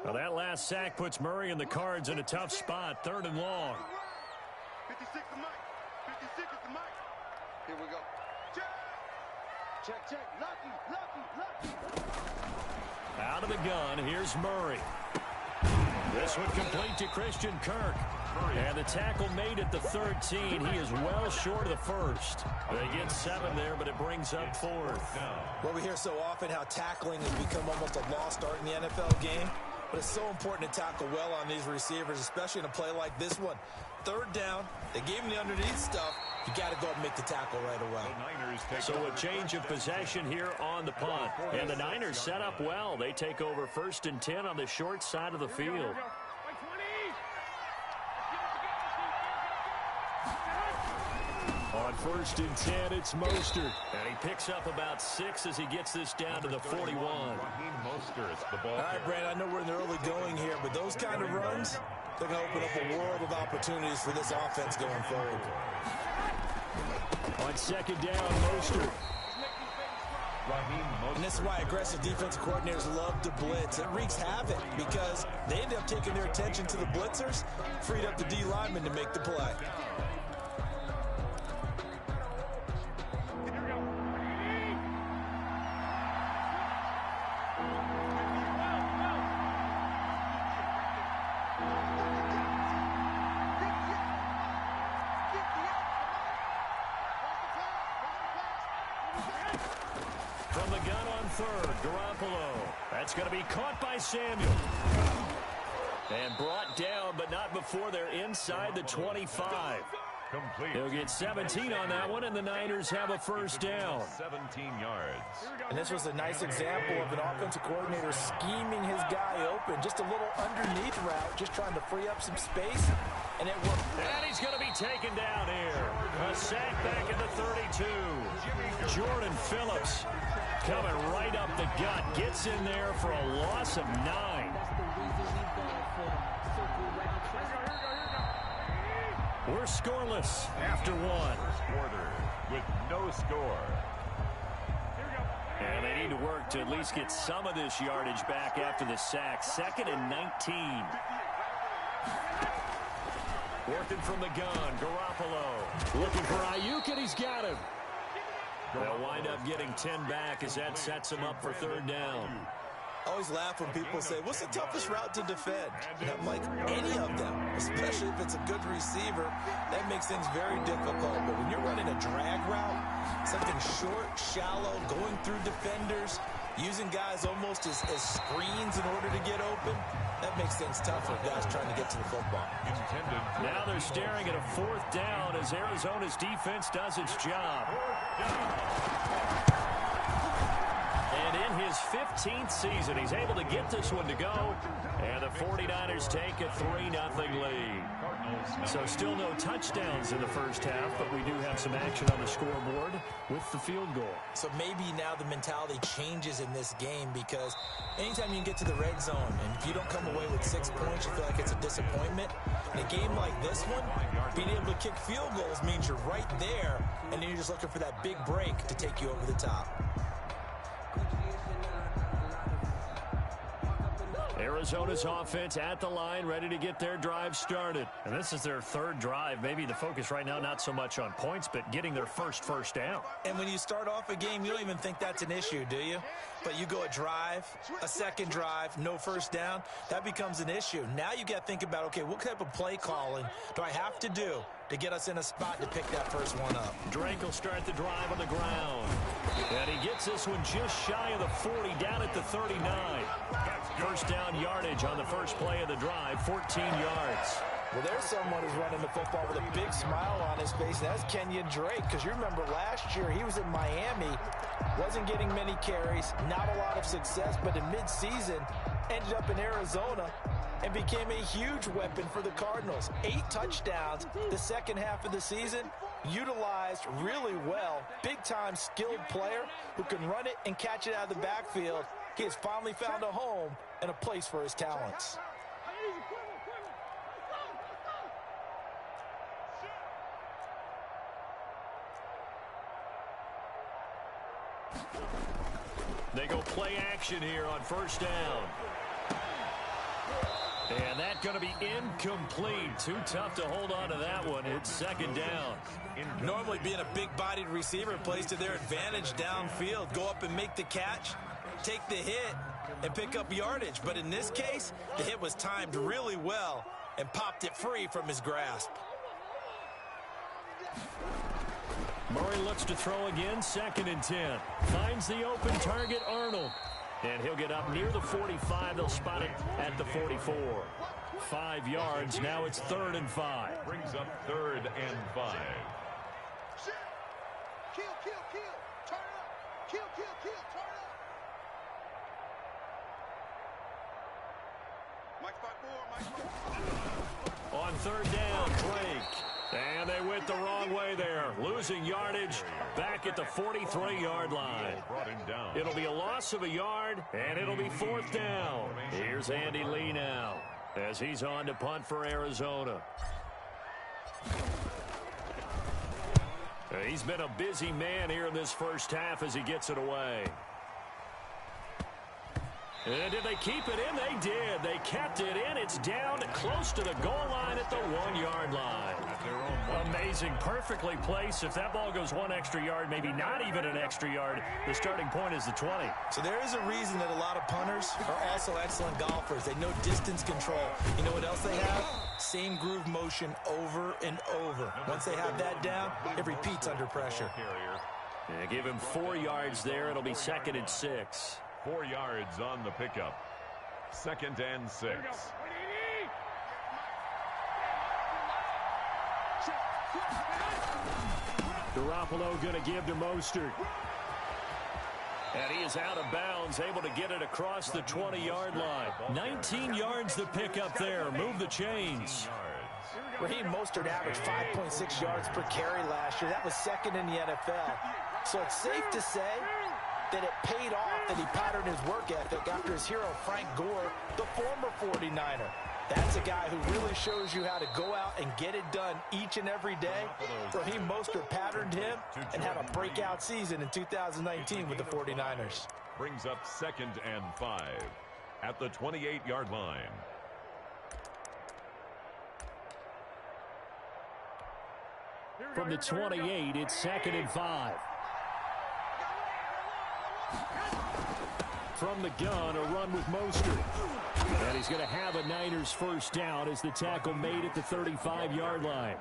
Well, that last sack puts Murray and the Cards in a tough spot, 3rd and long. 56 to Mike. 56 is the Mike. Here we go. Check. Lucky. Out of the gun, here's Murray. This one complete to Christian Kirk. And the tackle made at the 13. He is well short of the first. They get 7 there, but it brings up 4th. Well, we hear so often how tackling has become almost a lost art in the NFL game. But it's so important to tackle well on these receivers, especially in a play like this one. 3rd down, they gave him the underneath stuff. You got to go and make the tackle right away. So a change of possession here on the punt. And the Niners set up well. They take over 1st and 10 on the short side of the field. On 1st and 10, it's Mostert. And he picks up about 6 as he gets this down to the 41. All right, Brad, I know we're in the early going here, but those kind of runs, they're going to open up a world of opportunities for this offense going forward. On 2nd down, Mostert. And this is why aggressive defensive coordinators love to blitz. It wreaks havoc because they end up taking their attention to the blitzers, freed up the D lineman to make the play. From the gun on 3rd, Garoppolo. That's going to be caught by Samuel. And brought down, but not before they're inside the 25. He'll get 17 on that one, and the Niners have a 1st down. 17 yards. And this was a nice example of an offensive coordinator scheming his guy open. Just a little underneath route, just trying to free up some space, and it worked. And he's going to be taken down here. A sack back at the 32. Jordan Phillips coming right up the gut. Gets in there for a loss of 9. We're scoreless after 1. Quarter with no score. And they need to work to at least get some of this yardage back after the sack. 2nd and 19. Working from the gun, Garoppolo. Looking for Ayuk, and he's got him. They'll wind up getting 10 back as that sets him up for 3rd down. I always laugh when people say, what's the toughest route to defend? And I'm like, any of them, especially if it's a good receiver, that makes things very difficult. But when you're running a drag route, something short, shallow, going through defenders, using guys almost as screens in order to get open, that makes things tough for guys trying to get to the football. Now they're staring at a 4th down as Arizona's defense does its job. And in his 15th season, he's able to get this one to go. And the 49ers take a 3-0 lead. So still no touchdowns in the first half, but we do have some action on the scoreboard with the field goal. So maybe now the mentality changes in this game, because anytime you can get to the red zone, and if you don't come away with 6 points, you feel like it's a disappointment. In a game like this one, being able to kick field goals means you're right there, and then you're just looking for that big break to take you over the top. Arizona's offense at the line, ready to get their drive started. And this is their third drive. Maybe the focus right now not so much on points, but getting their first down. And when you start off a game, you don't even think that's an issue, do you? But you go a drive, a second drive, no first down, that becomes an issue. Now you got to think about, okay, what type of play calling do I have to do to get us in a spot to pick that first one up? Drake will start the drive on the ground. And he gets this one just shy of the 40, down at the 39. First down yardage on the first play of the drive, 14 yards. Well, there's someone who's running the football with a big smile on his face, and that's Kenyon Drake, because you remember last year he was in Miami, wasn't getting many carries, not a lot of success, but in midseason ended up in Arizona and became a huge weapon for the Cardinals. 8 touchdowns the second half of the season, utilized really well. Big-time skilled player who can run it and catch it out of the backfield. He has finally found a home and a place for his talents. They go play action here on first down. And that's going to be incomplete. Too tough to hold on to that one. It's second down. Normally being a big-bodied receiver plays to their advantage downfield. Go up and make the catch, take the hit, and pick up yardage. But in this case, the hit was timed really well and popped it free from his grasp. Murray looks to throw again, 2nd and 10. Finds the open target, Arnold. And he'll get up near the 45. They'll spot it at the 44. 5 yards. Now it's 3rd and 5. Brings up 3rd and 5. Kill, turn up. Kill, turn up. Mike spot 4, On 3rd down, Drake. And they went the wrong way there. Losing yardage back at the 43-yard line. It'll be a loss of a yard, and it'll be 4th down. Here's Andy Lee now as he's on to punt for Arizona. He's been a busy man here in this first half as he gets it away. And did they keep it in? They did. They kept it in. It's down close to the goal line at the 1-yard line. Amazing. Perfectly placed. If that ball goes 1 extra yard, maybe not even an extra yard, the starting point is the 20. So there is a reason that a lot of punters are also excellent golfers. They know distance control. You know what else they have? Same groove motion over and over. Once they have that down, it repeats under pressure. Yeah, give him 4 yards there. It'll be 2nd and 6. 4 yards on the pickup. 2nd and 6. Garoppolo going to give to Mostert. And he is out of bounds, able to get it across the 20-yard line. 19 yards the pickup there. Move the chains. Raheem Mostert averaged 5.6 yards per carry last year. That was 2nd in the NFL. So it's safe to say that it paid off that he patterned his work ethic after his hero Frank Gore, the former 49er. That's a guy who really shows you how to go out and get it done each and every day. Raheem Mostert patterned him and had a breakout season in 2019 with the 49ers. Brings up 2nd and 5 at the 28-yard line. From the 28, it's 2nd and 5. From the gun, a run with Mostert. And he's going to have a Niners first down as the tackle made at the 35-yard line.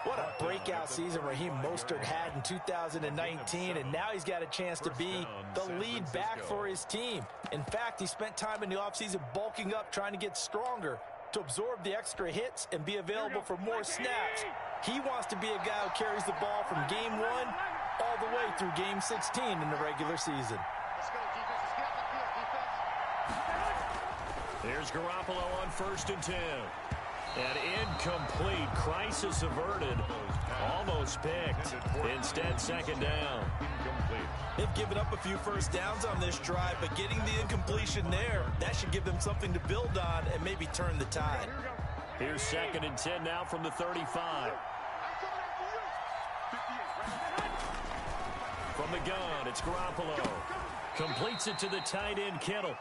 What a breakout season Raheem Mostert had in 2019, and now he's got a chance to be the lead back for his team. In fact, he spent time in the offseason bulking up, trying to get stronger to absorb the extra hits and be available for more snaps. He wants to be a guy who carries the ball from game 1 all the way through game 16 in the regular season. There's Garoppolo on 1st and 10. An incomplete. Crisis averted. Almost picked. Instead, second down. They've given up a few first downs on this drive, but getting the incompletion there, that should give them something to build on and maybe turn the tide. Here's 2nd and 10 now from the 35. From the gun, it's Garoppolo. Completes it to the tight end, Kittle.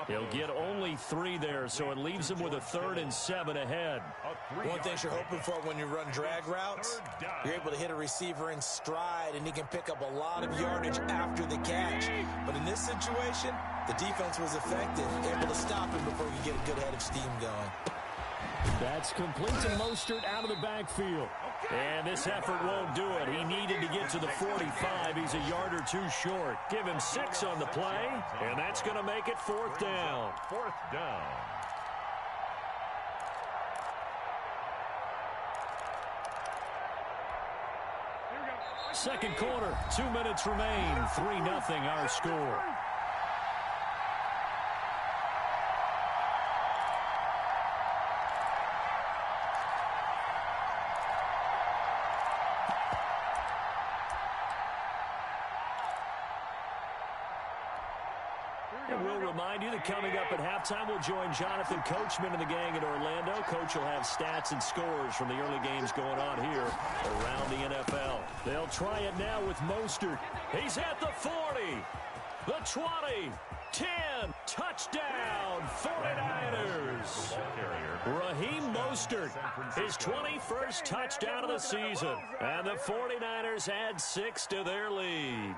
He'll get only 3 there, so it leaves him with a 3rd and 7 ahead. One thing you're hoping for when you run drag routes, you're able to hit a receiver in stride, and he can pick up a lot of yardage after the catch. But in this situation, the defense was effective, able to stop him before he could get a good head of steam going. That's complete to Mostert out of the backfield. And this effort won't do it. He needed to get to the 45. He's a yard or 2 short. Give him 6 on the play, and that's going to make it 4th down. 4th down. Second quarter, 2 minutes remain. 3-0 our score. And we'll remind you that coming up at halftime, we'll join Jonathan Coachman and the gang in Orlando. Coach will have stats and scores from the early games going on here around the NFL. They'll try it now with Mostert. He's at the 40, the 20, 10, touchdown, 49ers. Raheem Mostert, his 21st touchdown of the season. And the 49ers add 6 to their lead.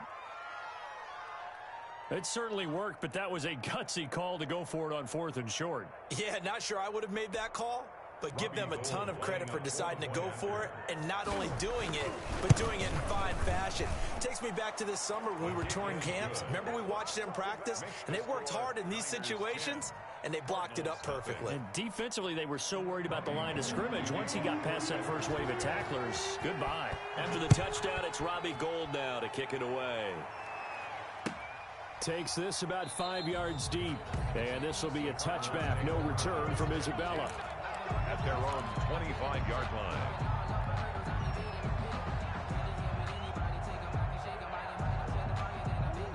It certainly worked, but that was a gutsy call to go for it on 4th and short. Yeah, not sure I would have made that call, but give them a ton of credit for deciding to go for it and not only doing it, but doing it in fine fashion. Takes me back to this summer when we were touring camps. Remember we watched them practice, and they worked hard in these situations, and they blocked it up perfectly. And defensively, they were so worried about the line of scrimmage. Once he got past that first wave of tacklers, goodbye. After the touchdown, it's Robbie Gould now to kick it away. Takes this about 5 yards deep. And this will be a touchback. No return from Isabella. At their own 25-yard line.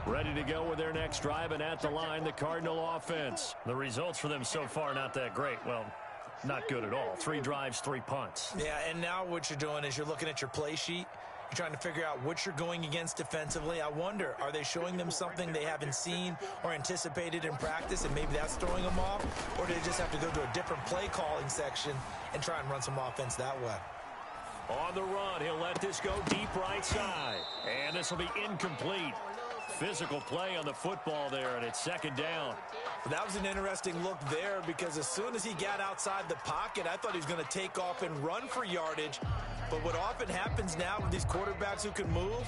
Ready to go with their next drive, and at the line, the Cardinal offense. The results for them so far, not that great. Well, not good at all. 3 drives, 3 punts. Yeah, and now what you're doing is you're looking at your play sheet. You're trying to figure out what you're going against defensively. I wonder, are they showing them something they haven't seen or anticipated in practice, and maybe that's throwing them off? Or do they just have to go to a different play calling section and try and run some offense that way? On the run, he'll let this go deep right side. And this will be incomplete. Physical play on the football there, and it's 2nd down. That was an interesting look there because as soon as he got outside the pocket, I thought he was going to take off and run for yardage. But what often happens now with these quarterbacks who can move,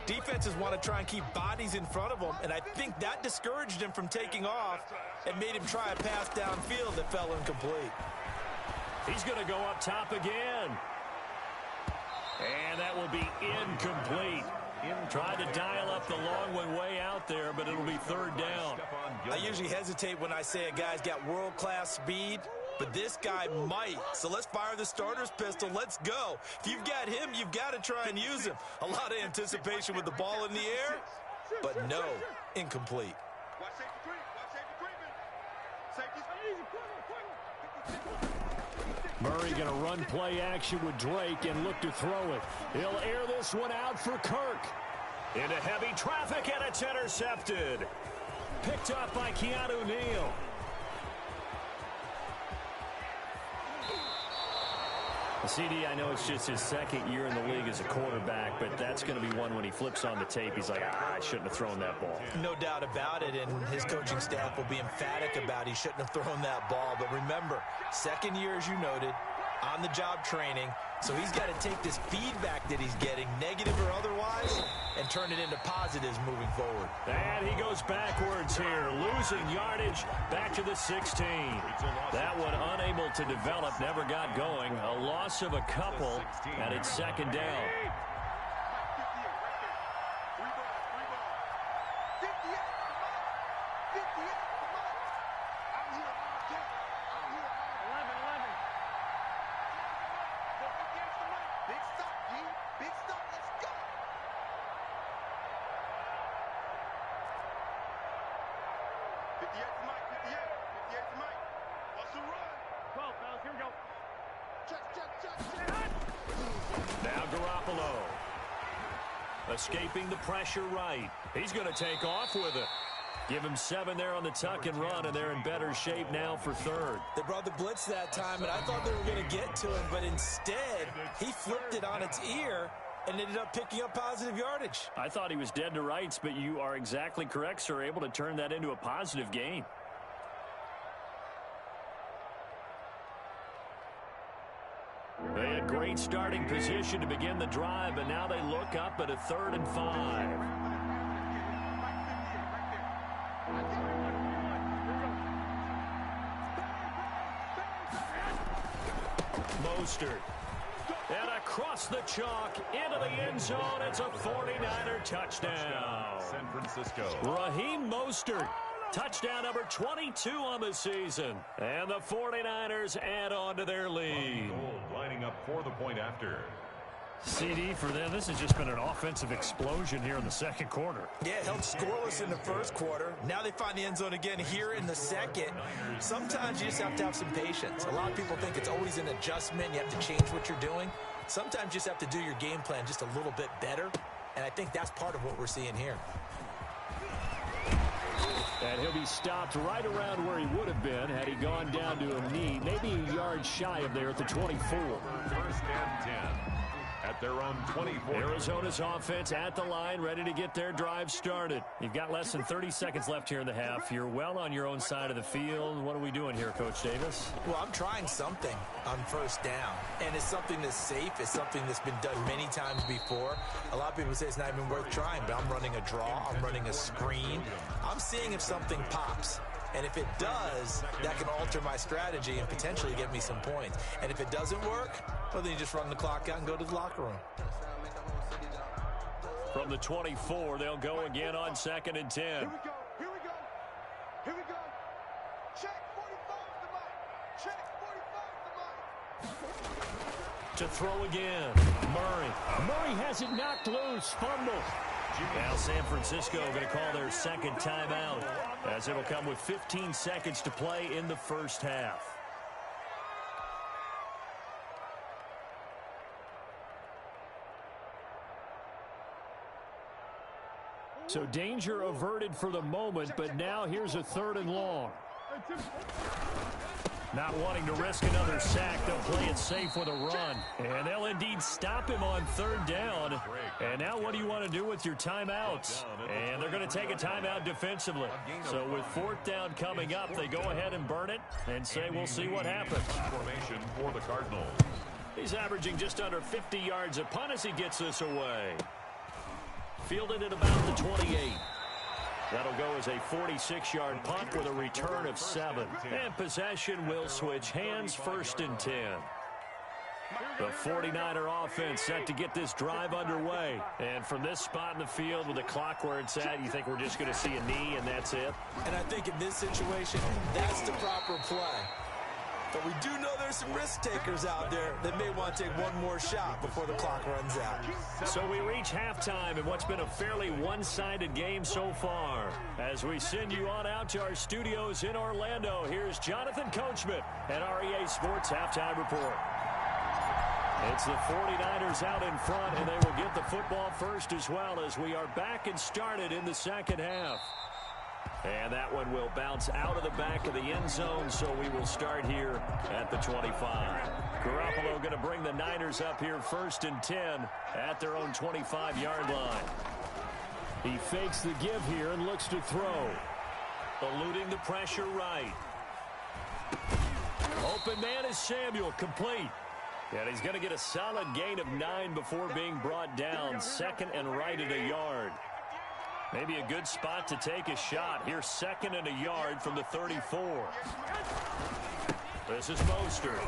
defenses want to try and keep bodies in front of them, and I think that discouraged him from taking off and made him try a pass downfield that fell incomplete. He's going to go up top again. And that will be incomplete. Tried to dial up the long one way out there, but it'll be 3rd down. I usually hesitate when I say a guy's got world-class speed, but this guy might. So let's fire the starter's pistol. Let's go. If you've got him, you've got to try and use him. A lot of anticipation with the ball in the air, but no, incomplete. Murray going to run play action with Drake and look to throw it. He'll air this one out for Kirk. Into heavy traffic, and it's intercepted. Picked up by Keanu Neal. CD, I know it's just his 2nd year in the league as a quarterback, but that's going to be one when he flips on the tape. He's like, I shouldn't have thrown that ball. No doubt about it, and his coaching staff will be emphatic about he shouldn't have thrown that ball. But remember, 2nd year, as you noted, on-the-job training, so he's got to take this feedback that he's getting, negative or otherwise, and turn it into positives moving forward. And he goes backwards here, losing yardage back to the 16. That one unable to develop, never got going. A loss of a couple, and it's 2nd down. Now Garoppolo. Escaping the pressure right. He's going to take off with it. Give him 7 there on the tuck and run, and they're in better shape now for third. They brought the blitz that time, and I thought they were going to get to him, but instead, he flipped it on its ear and ended up picking up positive yardage. I thought he was dead to rights, but you are exactly correct, sir. Able to turn that into a positive gain. They had great starting position to begin the drive, but now they look up at a 3rd and 5. Mostert. And across the chalk into the end zone. It's a 49er touchdown. San Francisco. Raheem Mostert. Touchdown number 22 on the season. And the 49ers add on to their lead. Lining up for the point after. CD for them. This has just been an offensive explosion here in the second quarter. Yeah, held scoreless in the first quarter. Now they find the end zone again here in the second. Sometimes you just have to have some patience. A lot of people think it's always an adjustment. You have to change what you're doing. Sometimes you just have to do your game plan just a little bit better. And I think that's part of what we're seeing here. And he'll be stopped right around where he would have been had he gone down to a knee, maybe a yard shy of there at the 24. 1st and 10 at their own 24. Arizona's offense at the line, ready to get their drive started. You've got less than 30 seconds left here in the half. You're well on your own side of the field. What are we doing here, Coach Davis? Well, I'm trying something on 1st down, and it's something that's safe. It's something that's been done many times before. A lot of people say it's not even worth trying, but I'm running a draw. I'm running a screen. I'm seeing if something pops. And if it does, that can alter my strategy and potentially get me some points. And if it doesn't work, well, then you just run the clock out and go to the locker room. From the 24, they'll go again on 2nd and 10. Here we go. Here we go. Here we go. Check 45 the mic. Check 45 the mic. To throw again. Murray has it knocked loose. Fumble. Now San Francisco going to call their second timeout as it'll come with 15 seconds to play in the first half. So danger averted for the moment, but now here's a 3rd and long. Not wanting to risk another sack, they'll play it safe with a run. And they'll indeed stop him on 3rd down. And now what do you want to do with your timeouts? And they're going to take a timeout defensively. So with 4th down coming up, they go ahead and burn it and say we'll see what happens. Formation for the Cardinals. He's averaging just under 50 yards a punt as he gets this away. Fielded at about the 28. That'll go as a 46-yard punt with a return of 7. And possession will switch hands, 1st and 10. The 49er offense set to get this drive underway. And from this spot in the field with the clock where it's at, you think we're just going to see a knee and that's it? And I think in this situation, that's the proper play. But we do know there's some risk takers out there that may want to take one more shot before the clock runs out. So we reach halftime in what's been a fairly one-sided game so far. As we send you on out to our studios in Orlando, here's Jonathan Coachman at REA Sports Halftime Report. It's the 49ers out in front, and they will get the football first as well as we are back and started in the second half. And that one will bounce out of the back of the end zone, so we will start here at the 25. Garoppolo going to bring the Niners up here 1st and 10 at their own 25-yard line. He fakes the give here and looks to throw. Eluding the pressure right. Open man is Samuel, complete. And he's going to get a solid gain of 9 before being brought down. 2nd and right at a yard. Maybe a good spot to take a shot. Here's 2nd and a yard from the 34. This is Mostert.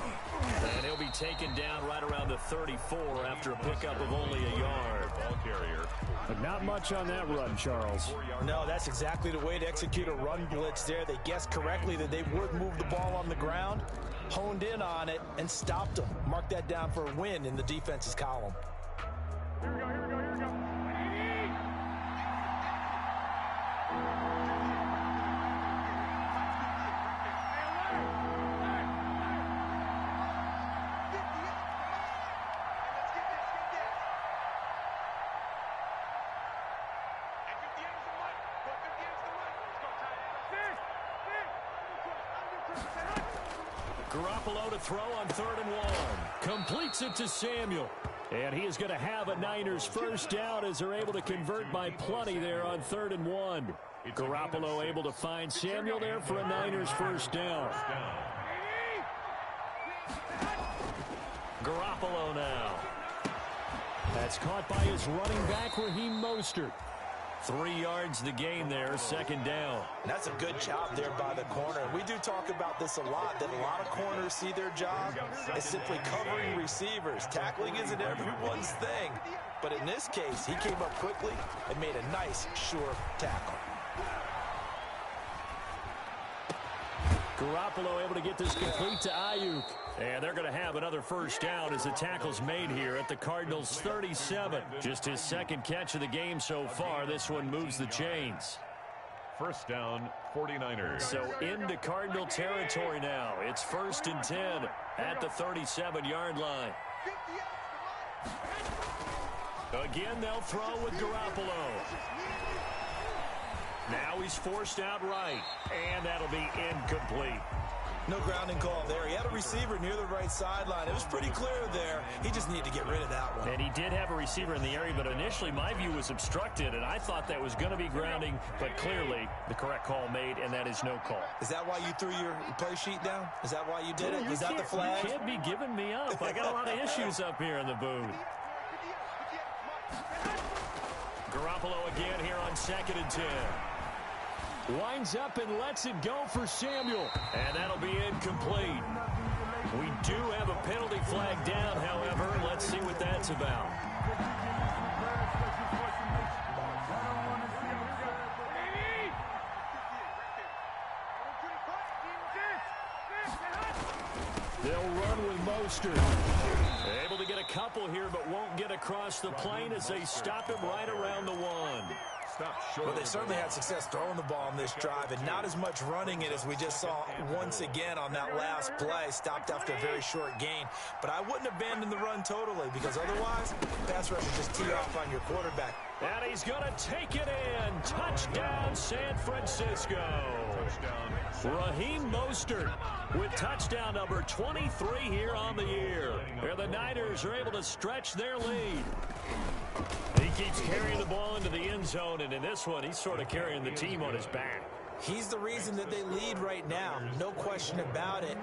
And he'll be taken down right around the 34 after a pickup of only a yard. Ball carrier. But not much on that run, Charles. No, that's exactly the way to execute a run blitz there. They guessed correctly that they would move the ball on the ground, honed in on it, and stopped them. Mark that down for a win in the defense's column. Here we go, here we go, here we go. Garoppolo to throw on 3rd and 1. Completes it to Samuel. And he is going to have a Niners first down as they're able to convert by plenty there on 3rd and 1. Garoppolo able to find Samuel there for a Niners first down. Garoppolo now. That's caught by his running back, Raheem Mostert. 3 yards the gain there, 2nd down. And that's a good job there by the corner. We do talk about this a lot, that a lot of corners see their job as simply covering receivers. Tackling isn't everyone's thing. But in this case, he came up quickly and made a nice, sure tackle. Garoppolo able to get this complete to Ayuk. And they're going to have another first down as the tackle's made here at the Cardinals' 37. Just his 2nd catch of the game so far. This one moves the chains. First down, 49ers. So into Cardinal territory now. It's 1st and 10 at the 37-yard line. Again, they'll throw with Garoppolo. Now he's forced out right, and that'll be incomplete. No grounding call there. He had a receiver near the right sideline. It was pretty clear there. He just needed to get rid of that one. And he did have a receiver in the area, but initially my view was obstructed, and I thought that was going to be grounding, but clearly the correct call made, and that is no call. Is that why you threw your play sheet down? Is that why you did it? Is that the flag? You can't be giving me up. I got a lot of issues up here in the booth. Garoppolo again here on 2nd and 10. Winds up and lets it go for Samuel. And that'll be incomplete. We do have a penalty flag down, however. Let's see what that's about. They'll run with Mostert. Able to get a couple here, but won't get across the plane as they stop him right around the 1. Well, they certainly had success throwing the ball in this drive, and not as much running it as we just saw once again on that last play. Stopped after a very short gain. But I wouldn't abandon the run totally, because otherwise, pass rush would just tee off on your quarterback. And he's going to take it in. Touchdown, San Francisco. Raheem Mostert with touchdown number 23 here on the year. Where the Niners are able to stretch their lead. He keeps carrying the ball into the end zone, and in this one, he's sort of carrying the team on his back. He's the reason that they lead right now, no question about it.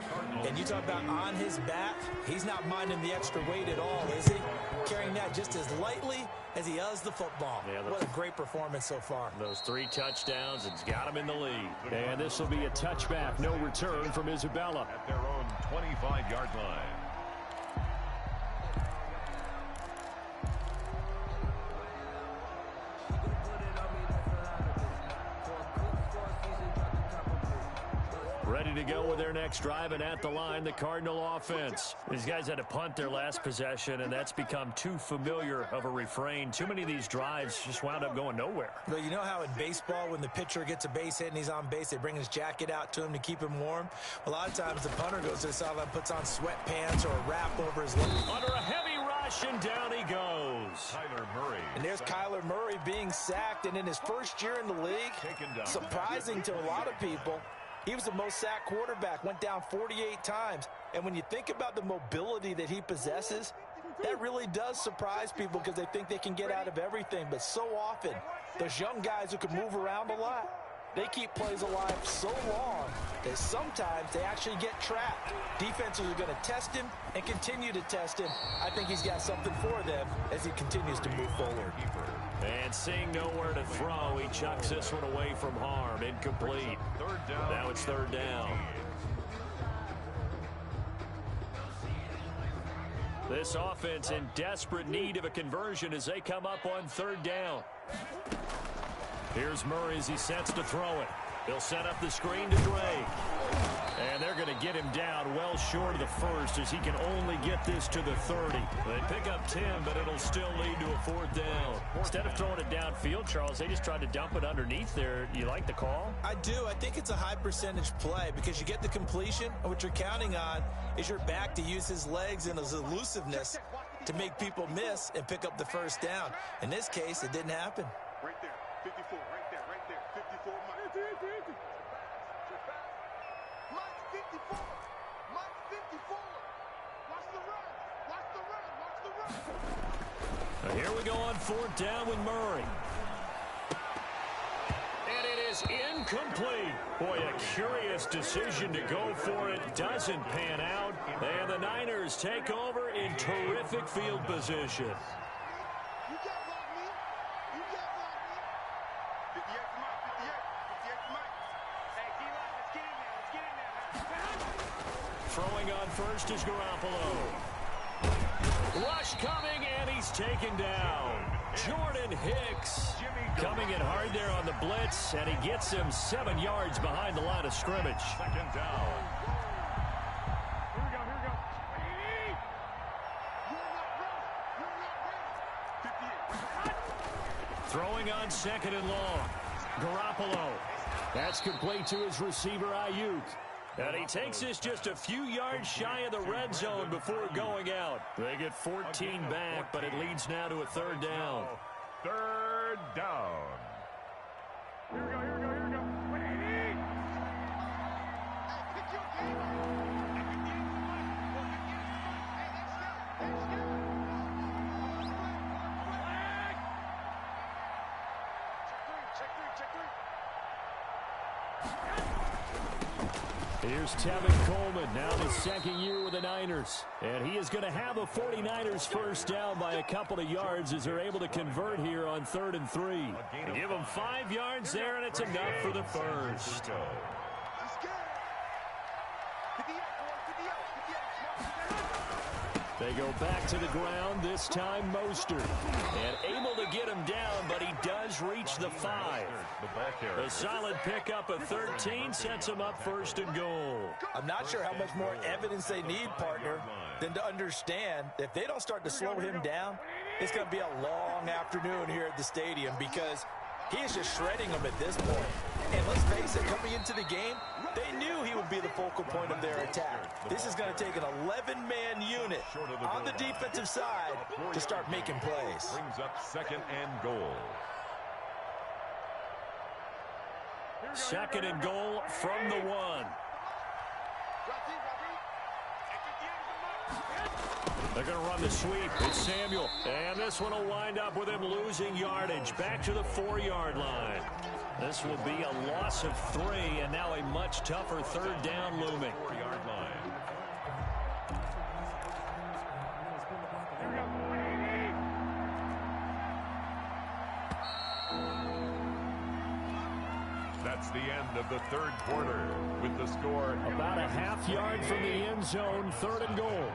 And you talk about on his back, he's not minding the extra weight at all, is he? Carrying that just as lightly as he does the football. Yeah, what a great performance so far. Those 3 touchdowns, it's got him in the lead. And this will be a touchback, no return from Isabella. At their own 25-yard line. Ready to go with their next drive, and at the line, the Cardinal offense. These guys had to punt their last possession, and that's become too familiar of a refrain. Too many of these drives just wound up going nowhere. Well, you know how in baseball, when the pitcher gets a base hit and he's on base, they bring his jacket out to him to keep him warm? A lot of times the punter goes to the sideline, puts on sweatpants or a wrap over his leg. Under a heavy rush, and down he goes. Kyler Murray. And there's Kyler Murray being sacked, and in his first year in the league, surprising to a lot of people, he was the most sacked quarterback, went down 48 times. And when you think about the mobility that he possesses, that really does surprise people because they think they can get out of everything. But so often, those young guys who can move around a lot, they keep plays alive so long that sometimes they actually get trapped. Defenses are going to test him and continue to test him. I think he's got something for them as he continues to move forward. And seeing nowhere to throw, he chucks this one away from harm. Incomplete. Now it's 3rd down. This offense in desperate need of a conversion as they come up on 3rd down. Here's Murray as he sets to throw it. He'll set up the screen to Drake. And they're going to get him down well short of the first as he can only get this to the 30. They pick up 10, but it'll still lead to a 4th down. Instead of throwing it downfield, Charles, they just tried to dump it underneath there. You like the call? I do. I think it's a high percentage play because you get the completion, and what you're counting on is your back to use his legs and his elusiveness to make people miss and pick up the 1st down. In this case, it didn't happen. Right there, 54, right there, 54. Mike 54. Here we go on fourth down with Murray. And it is incomplete. Boy, a curious decision to go for it. Doesn't pan out. And the Niners take over in terrific field position. Throwing on first is Garoppolo. Rush coming, and he's taken down. Jordan Hicks coming in hard there on the blitz, and he gets him 7 yards behind the line of scrimmage. Second down. Here we go. Throwing on second and long. Garoppolo. That's complete to his receiver, Ayuk. And he takes this just a few yards shy of the red zone before going out. They get 14 back, but it leads now to a third down. Third down. Here we go. Pick your game up. Check three. Here's Tevin Coleman, now the second year with the Niners. And he is going to have a 49ers first down by a couple of yards as they're able to convert here on 3rd and 3. They give him 5 yards there, and it's enough for the first. They go back to the ground, this time Mostert. And able to get him down, but he does reach the 5. A solid pickup of 13 sets him up 1st and goal. I'm not sure how much more evidence they need, partner, than to understand that if they don't start to slow him down, it's going to be a long afternoon here at the stadium because he is just shredding them at this point. And let's face it, coming into the game, they knew he would be the focal point of their attack. This is going to take an 11-man unit on the defensive side to start making plays. Brings up 2nd and goal. 2nd and goal from the 1. They're going to run the sweep. It's Samuel. And this one will wind up with him losing yardage. Back to the 4-yard line. This will be a loss of 3, and now a much tougher 3rd down looming. 4-yard line. That's the end of the 3rd quarter with the score. About a half yard from the end zone, 3rd and goal.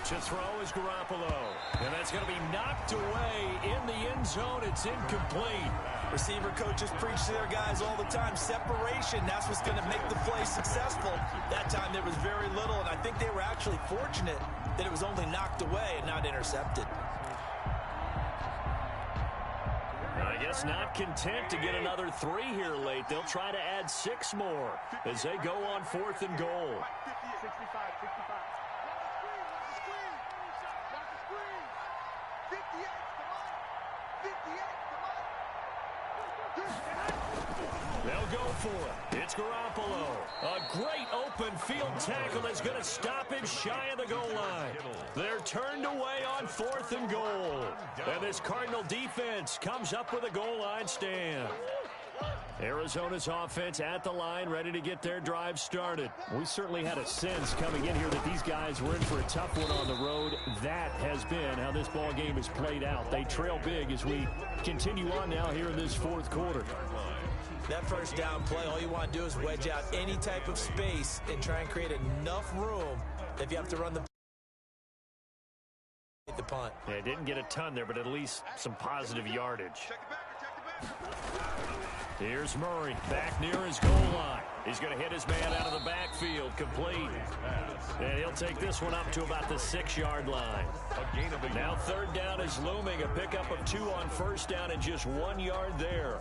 To throw is Garoppolo. And that's going to be knocked away in the end zone. It's incomplete. Receiver coaches preach to their guys all the time. Separation, that's what's going to make the play successful. That time there was very little, and I think they were actually fortunate that it was only knocked away and not intercepted. I guess not content to get another 3 here late. They'll try to add 6 more as they go on 4th and goal. 65. They'll go for it. It's Garoppolo. A great open field tackle that's going to stop him shy of the goal line. They're turned away on 4th and goal. And this Cardinal defense comes up with a goal line stand. Arizona's offense at the line, ready to get their drive started. We certainly had a sense coming in here that these guys were in for a tough one on the road. That has been how this ball game has played out. They trail big as we continue on now here in this 4th quarter. That first down play, all you want to do is wedge out any type of space and try and create enough room if you have to run the punt. Yeah, didn't get a ton there, but at least some positive yardage. Here's Murray back near his goal line. He's going to hit his man out of the backfield, complete. And he'll take this one up to about the 6-yard line. Now 3rd down is looming. A pickup of 2 on 1st down and just 1 yard there.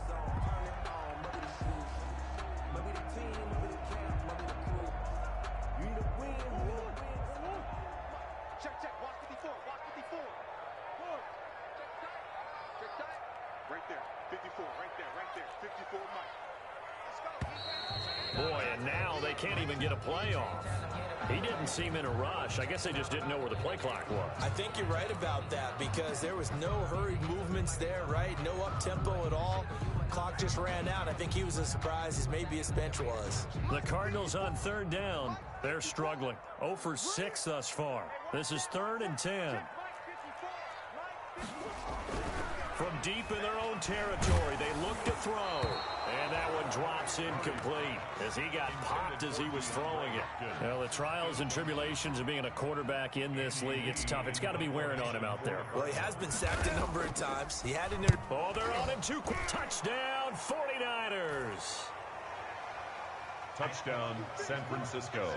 Right there. 54, right there. can't even get a play off. He didn't seem in a rush. I guess they just didn't know where the play clock was. I think you're right about that because there was no hurried movements there, right? No up-tempo at all. Clock just ran out. I think he was as surprised as maybe his bench was. The Cardinals on third down. They're struggling. 0 for 6 thus far. This is 3rd and 10. From deep in their own territory, they look to throw. And that one drops incomplete as he got popped as he was throwing it. Well, the trials and tribulations of being a quarterback in this league, it's tough. It's got to be wearing on him out there. Well, he has been sacked a number of times. He had an Oh, they're on him too. Touchdown, 49ers. Touchdown, San Francisco.